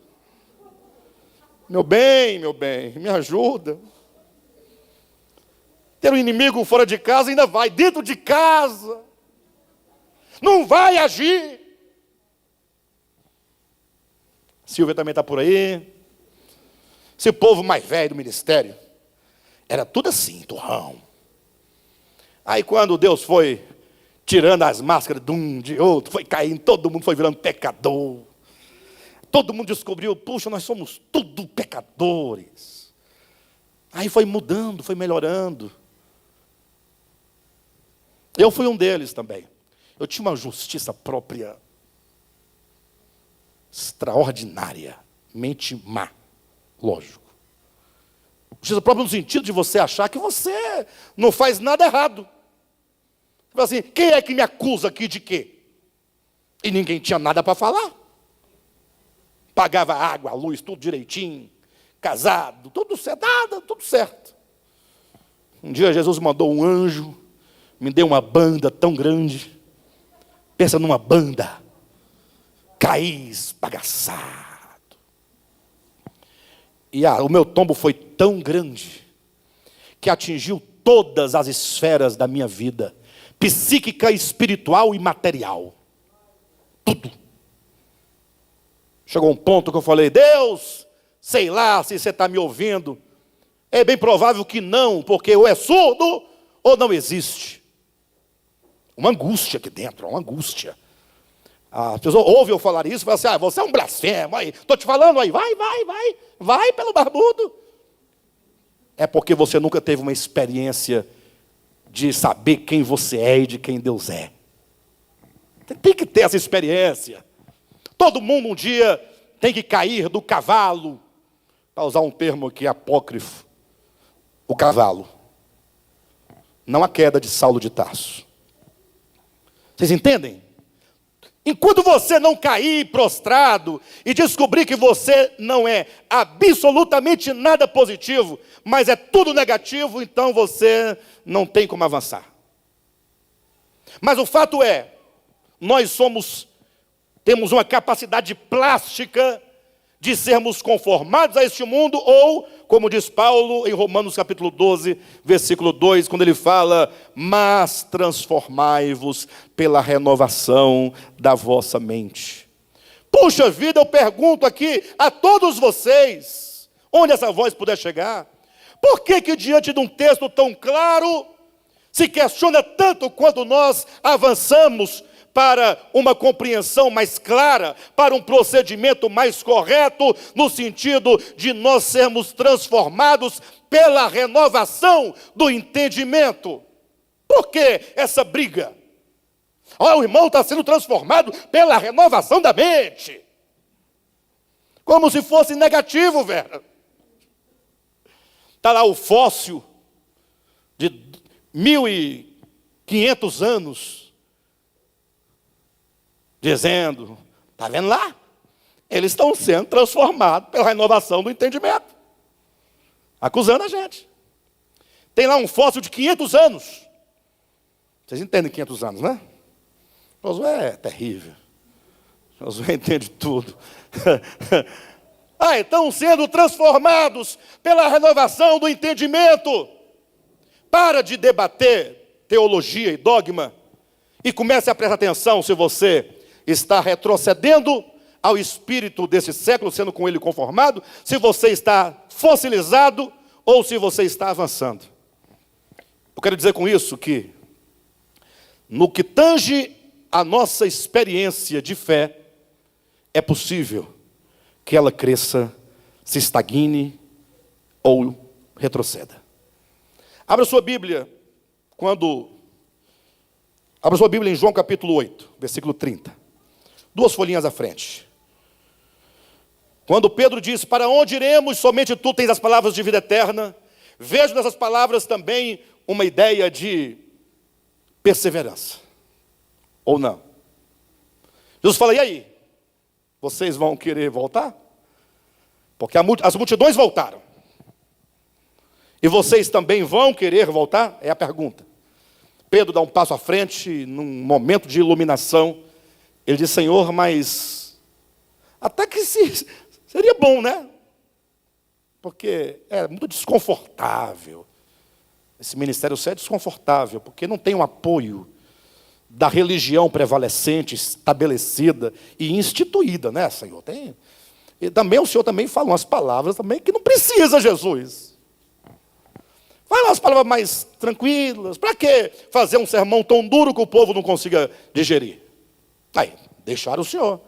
Meu bem, me ajuda. Ter um inimigo fora de casa ainda vai. Dentro de casa. Não vai agir. Silvia também está por aí. Esse povo mais velho do ministério. Era tudo assim, turrão. Aí quando Deus foi tirando as máscaras de um, de outro, foi caindo, todo mundo foi virando pecador. todo mundo descobriu, puxa, nós somos tudo pecadores. Aí foi mudando, foi melhorando. Eu fui um deles também. Eu tinha uma justiça própria extraordinariamente má, lógico. Justiça própria no sentido de você achar que você não faz nada errado. Você fala assim, quem é que me acusa aqui de quê? E ninguém tinha nada para falar. Pagava água, luz, tudo direitinho, casado, tudo certo, nada, tudo certo. Um dia Jesus mandou um anjo, me deu uma banda tão grande. Pensa numa banda, caí esbagaçado. E o meu tombo foi tão grande, que atingiu todas as esferas da minha vida, psíquica, espiritual e material. Tudo. Chegou um ponto que eu falei, Deus, sei lá se você está me ouvindo. É bem provável que não, porque ou é surdo ou não existe. Uma angústia aqui dentro, uma angústia. As pessoas ouvem eu falar isso e falam assim, você é um blasfemo, estou te falando aí, vai pelo barbudo. É porque você nunca teve uma experiência de saber quem você é e de quem Deus é. Tem que ter essa experiência. Todo mundo um dia tem que cair do cavalo, para usar um termo aqui apócrifo, o cavalo. Não a queda de Saulo de Tarso. Vocês entendem? Enquanto você não cair prostrado e descobrir que você não é absolutamente nada positivo, mas é tudo negativo, então você não tem como avançar. Mas o fato é, nós temos uma capacidade plástica de sermos conformados a este mundo, ou, como diz Paulo em Romanos capítulo 12, versículo 2, quando ele fala, mas transformai-vos pela renovação da vossa mente. Puxa vida, eu pergunto aqui a todos vocês, onde essa voz puder chegar, por que diante de um texto tão claro, se questiona tanto quando nós avançamos para uma compreensão mais clara, para um procedimento mais correto, no sentido de nós sermos transformados pela renovação do entendimento? Por que essa briga? O irmão está sendo transformado pela renovação da mente. Como se fosse negativo, Vera. Está lá o fóssil de 1.500 anos, dizendo, está vendo lá? Eles estão sendo transformados pela renovação do entendimento. Acusando a gente. Tem lá um fóssil de 500 anos. Vocês entendem 500 anos, né? Josué é terrível. Josué entende tudo. Estão sendo transformados pela renovação do entendimento. Para de debater teologia e dogma e comece a prestar atenção se você está retrocedendo ao espírito desse século, sendo com ele conformado, se você está fossilizado ou se você está avançando. Eu quero dizer com isso que, no que tange a nossa experiência de fé, é possível que ela cresça, se estagne ou retroceda. Abra sua Bíblia em João capítulo 8, versículo 30. 2 folhinhas à frente. Quando Pedro diz, para onde iremos? Somente tu tens as palavras de vida eterna. Vejo nessas palavras também uma ideia de perseverança. Ou não? Jesus fala, e aí? Vocês vão querer voltar? Porque as multidões voltaram. E vocês também vão querer voltar? É a pergunta. Pedro dá um passo à frente, num momento de iluminação. Ele diz, Senhor, mas até que seria bom, né? Porque é muito desconfortável. Esse ministério é desconfortável, porque não tem um apoio da religião prevalecente, estabelecida e instituída, né, Senhor? E também o Senhor também fala umas palavras também que não precisa, Jesus. Fala umas palavras mais tranquilas. Para que fazer um sermão tão duro que o povo não consiga digerir? Deixaram o Senhor.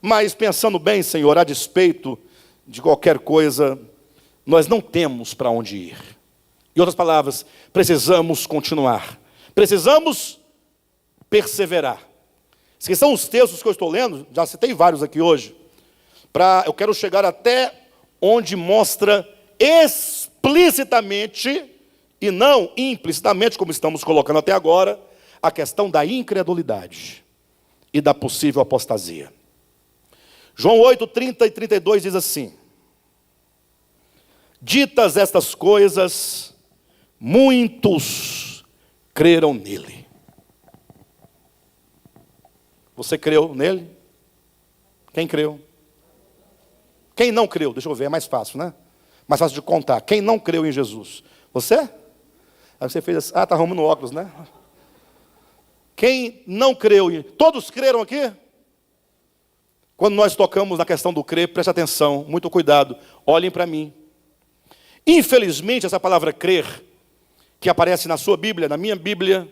Mas pensando bem, Senhor, a despeito de qualquer coisa, nós não temos para onde ir. Em outras palavras, precisamos continuar. Precisamos perseverar. Esses são os textos que eu estou lendo, já citei vários aqui hoje. Eu quero chegar até onde mostra explicitamente, e não implicitamente, como estamos colocando até agora, a questão da incredulidade e da possível apostasia. João 8, 30 e 32 diz assim: ditas estas coisas, muitos creram nele. Você creu nele? Quem creu? Quem não creu? Deixa eu ver, é mais fácil, né? Mais fácil de contar. Quem não creu em Jesus? Você? Aí você fez assim, está arrumando óculos, né? Quem não creu em... Todos creram aqui? Quando nós tocamos na questão do crer, preste atenção, muito cuidado, olhem para mim. Infelizmente, essa palavra crer, que aparece na sua Bíblia, na minha Bíblia,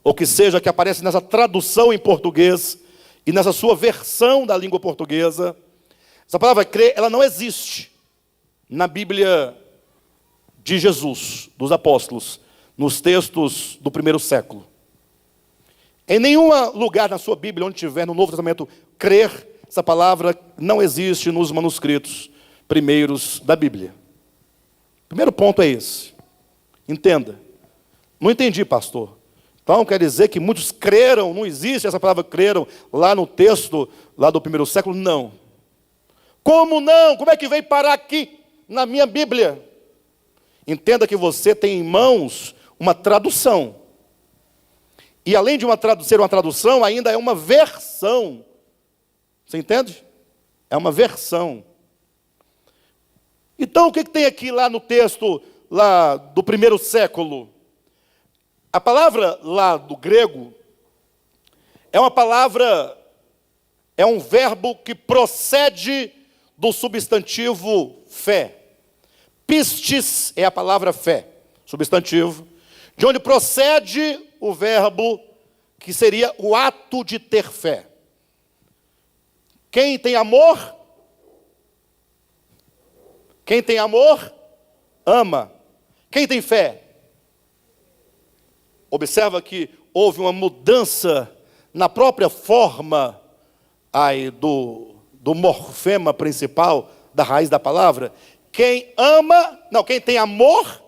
ou que seja, que aparece nessa tradução em português, e nessa sua versão da língua portuguesa, essa palavra crer, ela não existe na Bíblia de Jesus, dos apóstolos, nos textos do primeiro século. Em nenhum lugar na sua Bíblia, onde tiver no Novo Testamento, crer, essa palavra não existe nos manuscritos primeiros da Bíblia. O primeiro ponto é esse. Entenda. Não entendi, pastor. Então quer dizer que muitos creram, não existe essa palavra creram lá no texto, lá do primeiro século? Não. Como não? Como é que veio parar aqui, na minha Bíblia? Entenda que você tem em mãos uma tradução. E além de ser uma tradução, ainda é uma versão. Você entende? É uma versão. Então o que tem aqui lá no texto lá do primeiro século? A palavra lá do grego é uma palavra, é um verbo que procede do substantivo fé. Pistis é a palavra fé, substantivo, de onde procede o verbo que seria o ato de ter fé. Quem tem amor? Quem tem amor, ama. Quem tem fé? Observa que houve uma mudança na própria forma do morfema principal da raiz da palavra. Quem ama, não, quem tem amor,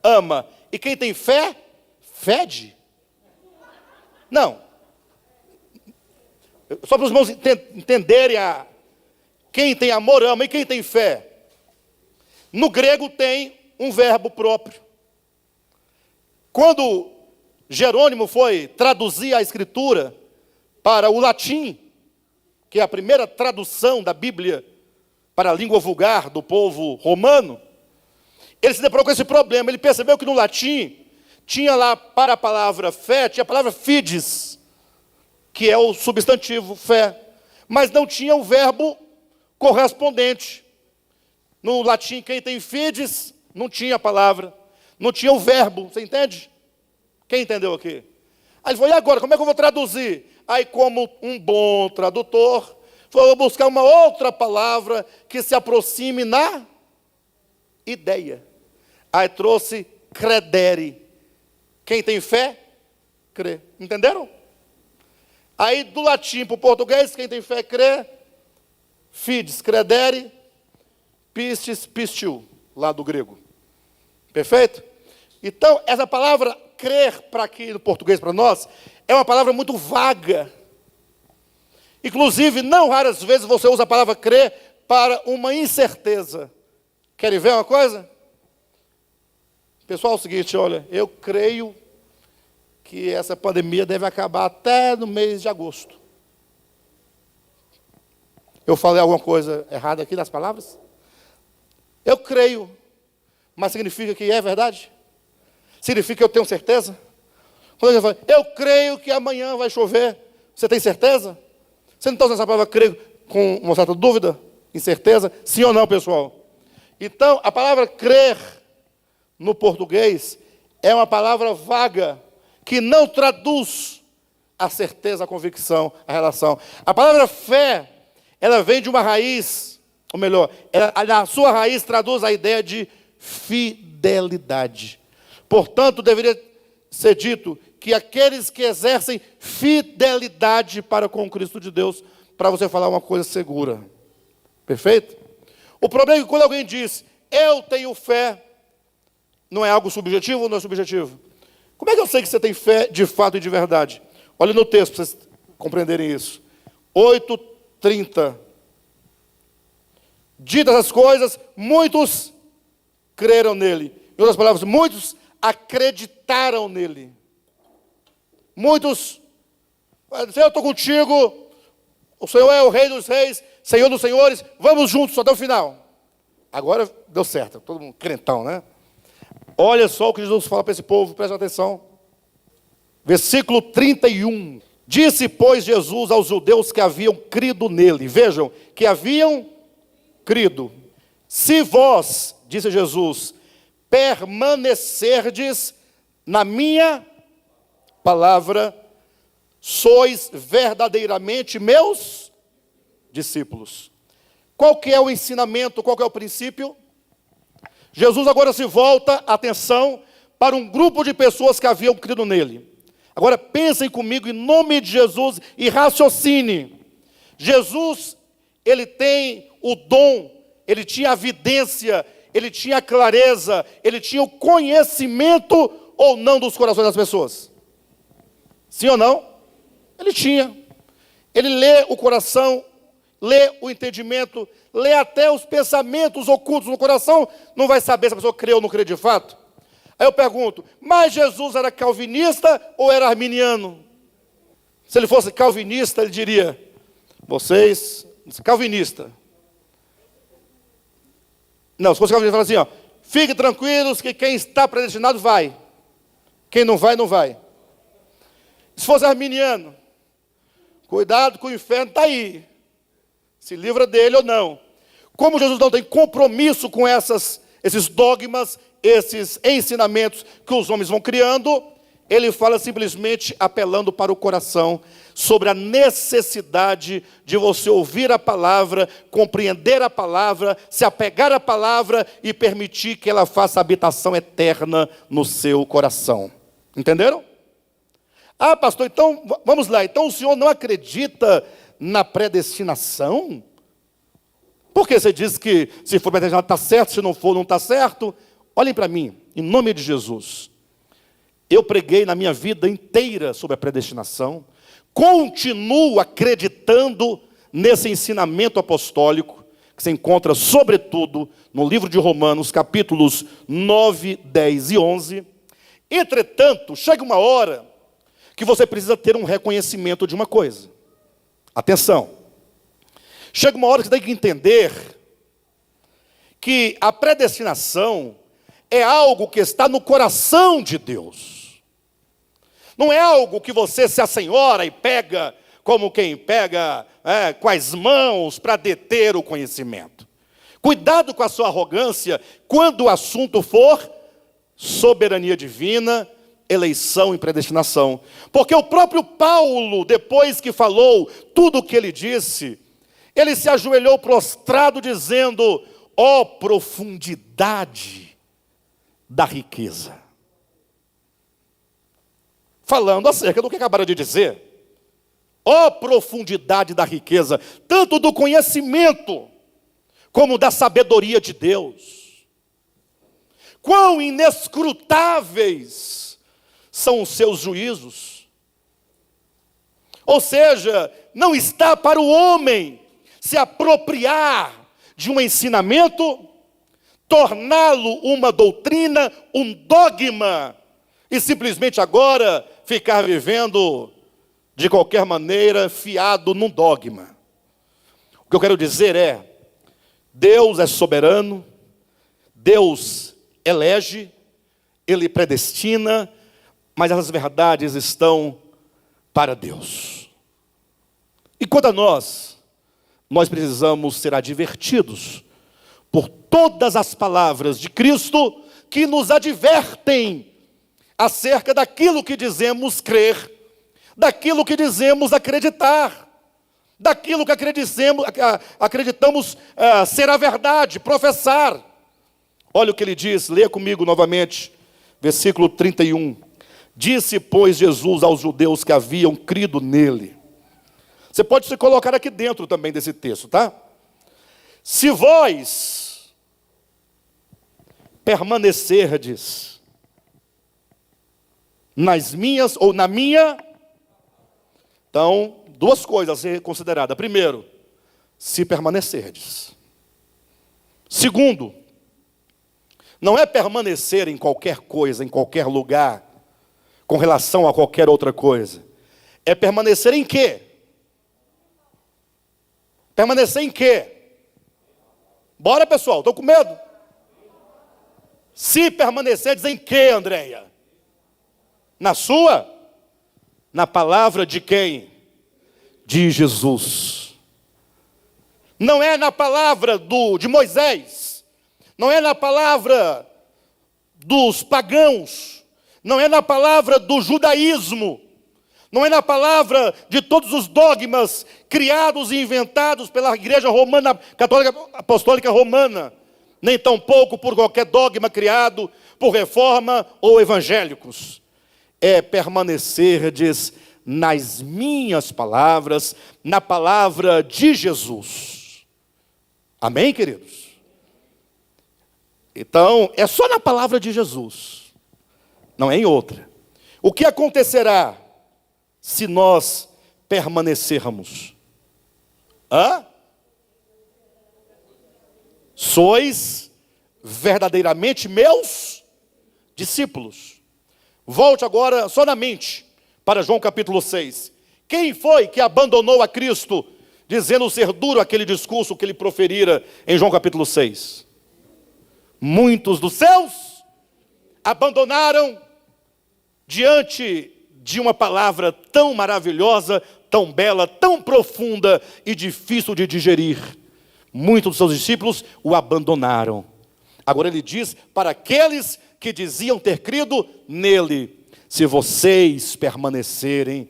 ama. E quem tem fé, fede. Não. Só para os irmãos entenderem quem tem amor, ama. E quem tem fé? No grego tem um verbo próprio. Quando Jerônimo foi traduzir a Escritura para o latim, que é a primeira tradução da Bíblia para a língua vulgar do povo romano, ele se deparou com esse problema. Ele percebeu que no latim tinha lá para a palavra fé, tinha a palavra fides, que é o substantivo fé, mas não tinha o verbo correspondente. No latim, quem tem fides, não tinha a palavra, não tinha o verbo, você entende? Quem entendeu aqui? Aí ele falou, e agora, como é que eu vou traduzir? Aí, como um bom tradutor, vou buscar uma outra palavra que se aproxime na ideia. Aí trouxe credere. Quem tem fé, crê. Entenderam? Aí, do latim para o português, quem tem fé, crê. Fides, credere. Pistis, pistiu, lá do grego. Perfeito? Então, essa palavra crer, para aqui no português para nós, é uma palavra muito vaga. Inclusive, não raras vezes você usa a palavra crer para uma incerteza. Querem ver uma coisa? Pessoal, é o seguinte, olha, eu creio que essa pandemia deve acabar até no mês de agosto. Eu falei alguma coisa errada aqui nas palavras? Eu creio, mas significa que é verdade? Significa que eu tenho certeza? Quando eu falo, eu creio que amanhã vai chover, você tem certeza? Você não está usando essa palavra crer com uma certa dúvida, incerteza? Sim ou não, pessoal? Então, a palavra crer no português é uma palavra vaga, que não traduz a certeza, a convicção, a relação. A palavra fé ela vem de uma raiz, ou melhor, a sua raiz traduz a ideia de fidelidade. Portanto, deveria ser dito que aqueles que exercem fidelidade para com o Cristo de Deus, para você falar uma coisa segura. Perfeito? O problema é que quando alguém diz, eu tenho fé, não é algo subjetivo ou não é subjetivo? Como é que eu sei que você tem fé de fato e de verdade? Olha no texto para vocês compreenderem isso. 8:30. Ditas as coisas, muitos creram nele. Em outras palavras, muitos acreditaram nele. Muitos, Senhor, eu estou contigo, o Senhor é o Rei dos Reis, Senhor dos Senhores, vamos juntos até o final. Agora deu certo, todo mundo crentão, né? Olha só o que Jesus fala para esse povo, presta atenção. Versículo 31. Disse, pois, Jesus aos judeus que haviam crido nele. Vejam, que haviam crido. Se vós, disse Jesus, permanecerdes na minha palavra, sois verdadeiramente meus discípulos. Qual que é o ensinamento, qual que é o princípio? Jesus agora se volta, atenção, para um grupo de pessoas que haviam crido nele. Agora pensem comigo em nome de Jesus e raciocine. Jesus, ele tem o dom, ele tinha a vidência, ele tinha a clareza, ele tinha o conhecimento ou não dos corações das pessoas? Sim ou não? Ele tinha. Ele lê o coração, lê o entendimento, lê até os pensamentos ocultos no coração, não vai saber se a pessoa crê ou não crê de fato. Aí eu pergunto, mas Jesus era calvinista ou era arminiano? Se ele fosse calvinista, ele diria, vocês, calvinista. Não, se fosse calvinista, ele fala assim, ó, fiquem tranquilos que quem está predestinado vai. Quem não vai, não vai. Se fosse arminiano, cuidado com o inferno, está aí. Se livra dele ou não. Como Jesus não tem compromisso com esses dogmas, esses ensinamentos que os homens vão criando, ele fala simplesmente apelando para o coração, sobre a necessidade de você ouvir a palavra, compreender a palavra, se apegar à palavra e permitir que ela faça habitação eterna no seu coração. Entenderam? Ah, pastor, então, vamos lá. Então o senhor não acredita na predestinação? Por que você diz que se for predestinado está certo, se não for não está certo? Olhem para mim, em nome de Jesus. Eu preguei na minha vida inteira sobre a predestinação. Continuo acreditando nesse ensinamento apostólico, que se encontra sobretudo no livro de Romanos, capítulos 9, 10 e 11. Entretanto, chega uma hora que você precisa ter um reconhecimento de uma coisa. Atenção. Chega uma hora que você tem que entender que a predestinação é algo que está no coração de Deus. Não é algo que você se assenhora e pega como quem pega com as mãos para deter o conhecimento. Cuidado com a sua arrogância quando o assunto for soberania divina, eleição e predestinação. Porque o próprio Paulo, depois que falou tudo o que ele disse, ele se ajoelhou prostrado dizendo, ó profundidade da riqueza. Falando acerca do que acabaram de dizer. Ó profundidade da riqueza, tanto do conhecimento, como da sabedoria de Deus. Quão inescrutáveis são os seus juízos. Ou seja, não está para o homem se apropriar de um ensinamento, torná-lo uma doutrina, um dogma, e simplesmente agora ficar vivendo de qualquer maneira fiado num dogma. O que eu quero dizer é, Deus é soberano, Deus elege, Ele predestina, mas essas verdades estão para Deus. E quanto a nós precisamos ser advertidos por todas as palavras de Cristo que nos advertem acerca daquilo que dizemos crer, daquilo que dizemos acreditar. daquilo que acreditamos ser a verdade, professar. Olha o que ele diz, leia comigo novamente, versículo 31. Disse, pois, Jesus aos judeus que haviam crido nele. Você pode se colocar aqui dentro também desse texto, tá? Se vós permanecerdes nas minhas, ou na minha, então, duas coisas a ser consideradas. Primeiro, se permanecerdes. Segundo, não é permanecer em qualquer coisa, em qualquer lugar, com relação a qualquer outra coisa. É permanecer em quê? Permanecer em quê? Bora, pessoal, estou com medo. Se permanecerdes em quê, Andréia? Na sua? Na palavra de quem? De Jesus. Não é na palavra de Moisés. Não é na palavra dos pagãos. Não é na palavra do judaísmo. Não é na palavra de todos os dogmas criados e inventados pela Igreja Romana, Católica Apostólica Romana. Nem tampouco por qualquer dogma criado por reforma ou evangélicos. É permanecerdes nas minhas palavras, na palavra de Jesus. Amém, queridos? Então, é só na palavra de Jesus, não é em outra. O que acontecerá se nós permanecermos? Sois verdadeiramente meus discípulos. Volte agora só na mente para João capítulo 6. Quem foi que abandonou a Cristo, dizendo ser duro aquele discurso que ele proferira em João capítulo 6? Muitos dos seus abandonaram diante de uma palavra tão maravilhosa, tão bela, tão profunda e difícil de digerir. Muitos dos seus discípulos o abandonaram. Agora ele diz para aqueles que diziam ter crido nele: se vocês permanecerem,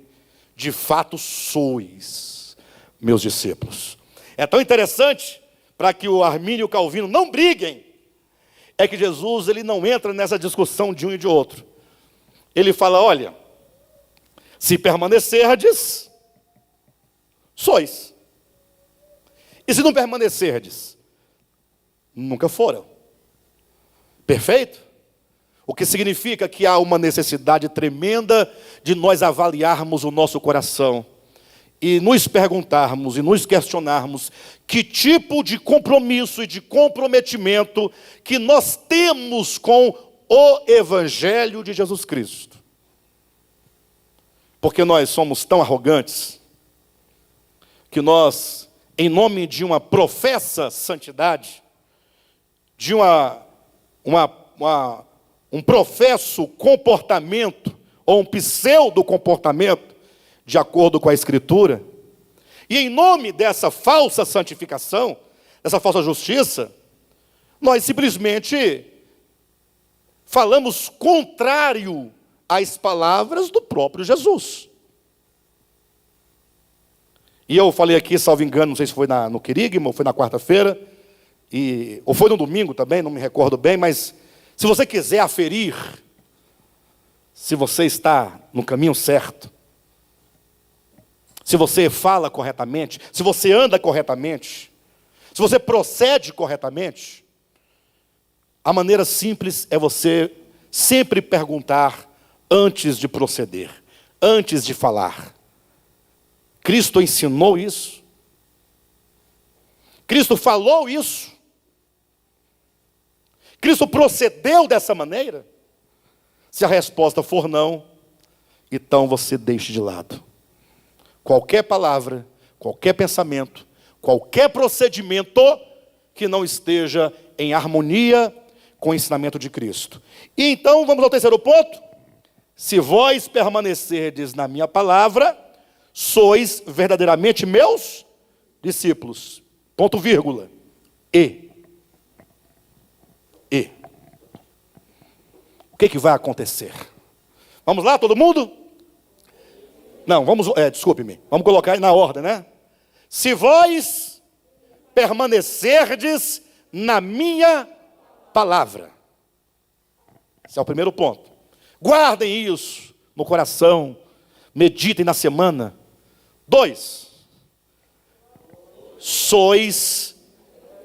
de fato sois meus discípulos. É tão interessante, para que o Armínio e o Calvino não briguem, é que Jesus ele não entra nessa discussão de um e de outro. Ele fala, olha, se permanecerdes, sois. E se não permanecerdes, nunca foram. Perfeito? O que significa que há uma necessidade tremenda de nós avaliarmos o nosso coração e nos perguntarmos e nos questionarmos que tipo de compromisso e de comprometimento que nós temos com o Evangelho de Jesus Cristo. Porque nós somos tão arrogantes que nós, em nome de uma professa santidade, de um professo comportamento, ou um pseudo comportamento, de acordo com a Escritura, e em nome dessa falsa santificação, dessa falsa justiça, nós simplesmente falamos contrário às palavras do próprio Jesus. E eu falei aqui, salvo engano, não sei se foi no Querigma, ou foi na quarta-feira, ou foi no domingo também, não me recordo bem, mas se você quiser aferir se você está no caminho certo, se você fala corretamente, se você anda corretamente, se você procede corretamente, a maneira simples é você sempre perguntar antes de proceder, antes de falar. Cristo ensinou isso. Cristo falou isso. Cristo procedeu dessa maneira? Se a resposta for não, então você deixe de lado qualquer palavra, qualquer pensamento, qualquer procedimento que não esteja em harmonia com o ensinamento de Cristo. E então, vamos ao terceiro ponto. Se vós permanecerdes na minha palavra, sois verdadeiramente meus discípulos. Ponto, vírgula. E. O que vai acontecer? Vamos lá, todo mundo? Não, desculpe-me. Vamos colocar aí na ordem, né? se vós permanecerdes na minha palavra. Esse é o primeiro ponto. Guardem isso no coração, meditem na semana. 2, sois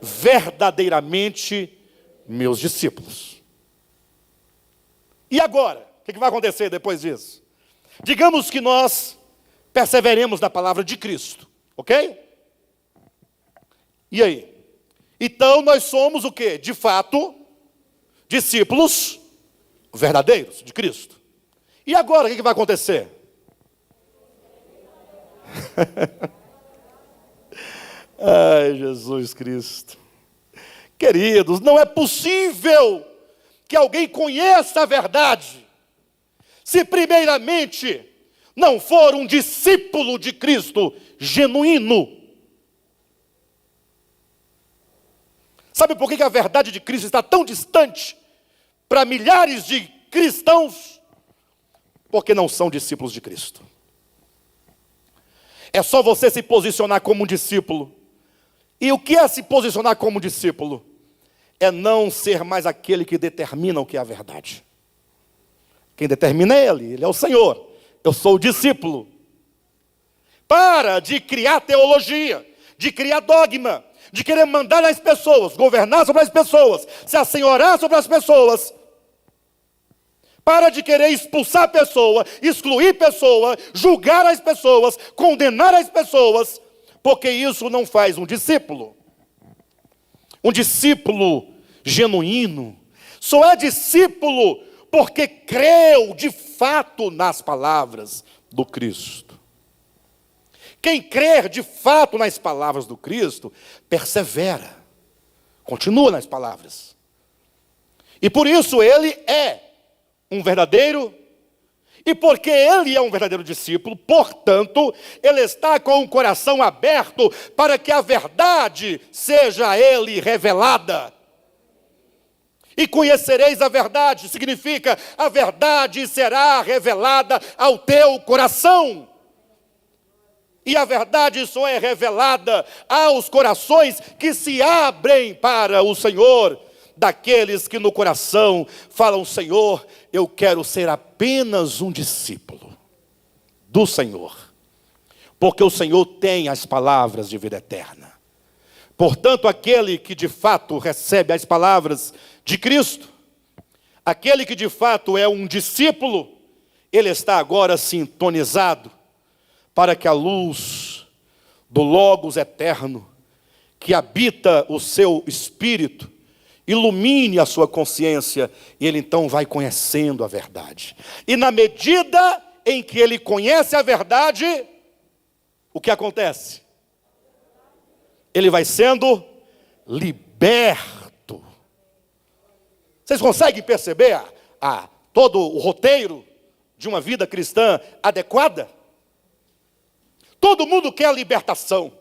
verdadeiramente meus discípulos. E agora? O que vai acontecer depois disso? Digamos que nós perseveremos na palavra de Cristo, ok? E aí? Então nós somos o quê? De fato, discípulos verdadeiros de Cristo. E agora o que vai acontecer? Ai, Jesus Cristo. Queridos, não é possível que alguém conheça a verdade se primeiramente não for um discípulo de Cristo genuíno. Sabe por que a verdade de Cristo está tão distante para milhares de cristãos? Porque não são discípulos de Cristo. É só você se posicionar como um discípulo. E o que é se posicionar como discípulo? É não ser mais aquele que determina o que é a verdade. Quem determina é Ele é o Senhor. Eu sou o discípulo. Para de criar teologia, de criar dogma, de querer mandar nas pessoas, governar sobre as pessoas, se assenhorar sobre as pessoas. Para de querer expulsar a pessoa, excluir a pessoa, julgar as pessoas, condenar as pessoas, porque isso não faz um discípulo. Um discípulo genuíno só é discípulo porque creu de fato nas palavras do Cristo. Quem crer de fato nas palavras do Cristo, persevera, continua nas palavras. E por isso ele é um verdadeiro, e porque ele é um verdadeiro discípulo, portanto, ele está com o coração aberto para que a verdade seja a ele revelada. E conhecereis a verdade, significa a verdade será revelada ao teu coração. E a verdade só é revelada aos corações que se abrem para o Senhor, daqueles que no coração falam: Senhor, eu quero ser apenas um discípulo do Senhor, porque o Senhor tem as palavras de vida eterna. Portanto, aquele que de fato recebe as palavras de Cristo, aquele que de fato é um discípulo, ele está agora sintonizado para que a luz do Logos eterno, que habita o seu espírito, ilumine a sua consciência, e ele então vai conhecendo a verdade. E na medida em que ele conhece a verdade, o que acontece? Ele vai sendo liberto. Vocês conseguem perceber todo o roteiro de uma vida cristã adequada? Todo mundo quer a libertação,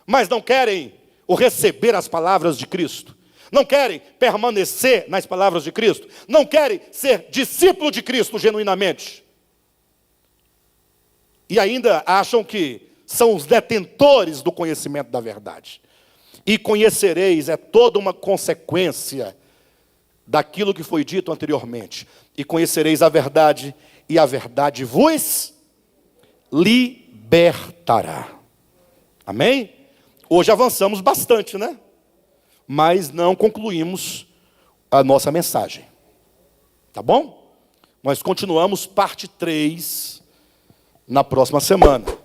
mas não querem receber as palavras de Cristo. Não querem permanecer nas palavras de Cristo. Não querem ser discípulo de Cristo genuinamente. E ainda acham que são os detentores do conhecimento da verdade. E conhecereis é toda uma consequência daquilo que foi dito anteriormente. E conhecereis a verdade, e a verdade vos libertará. Amém? Hoje avançamos bastante, né? Mas não concluímos a nossa mensagem. Tá bom? Nós continuamos parte 3 na próxima semana.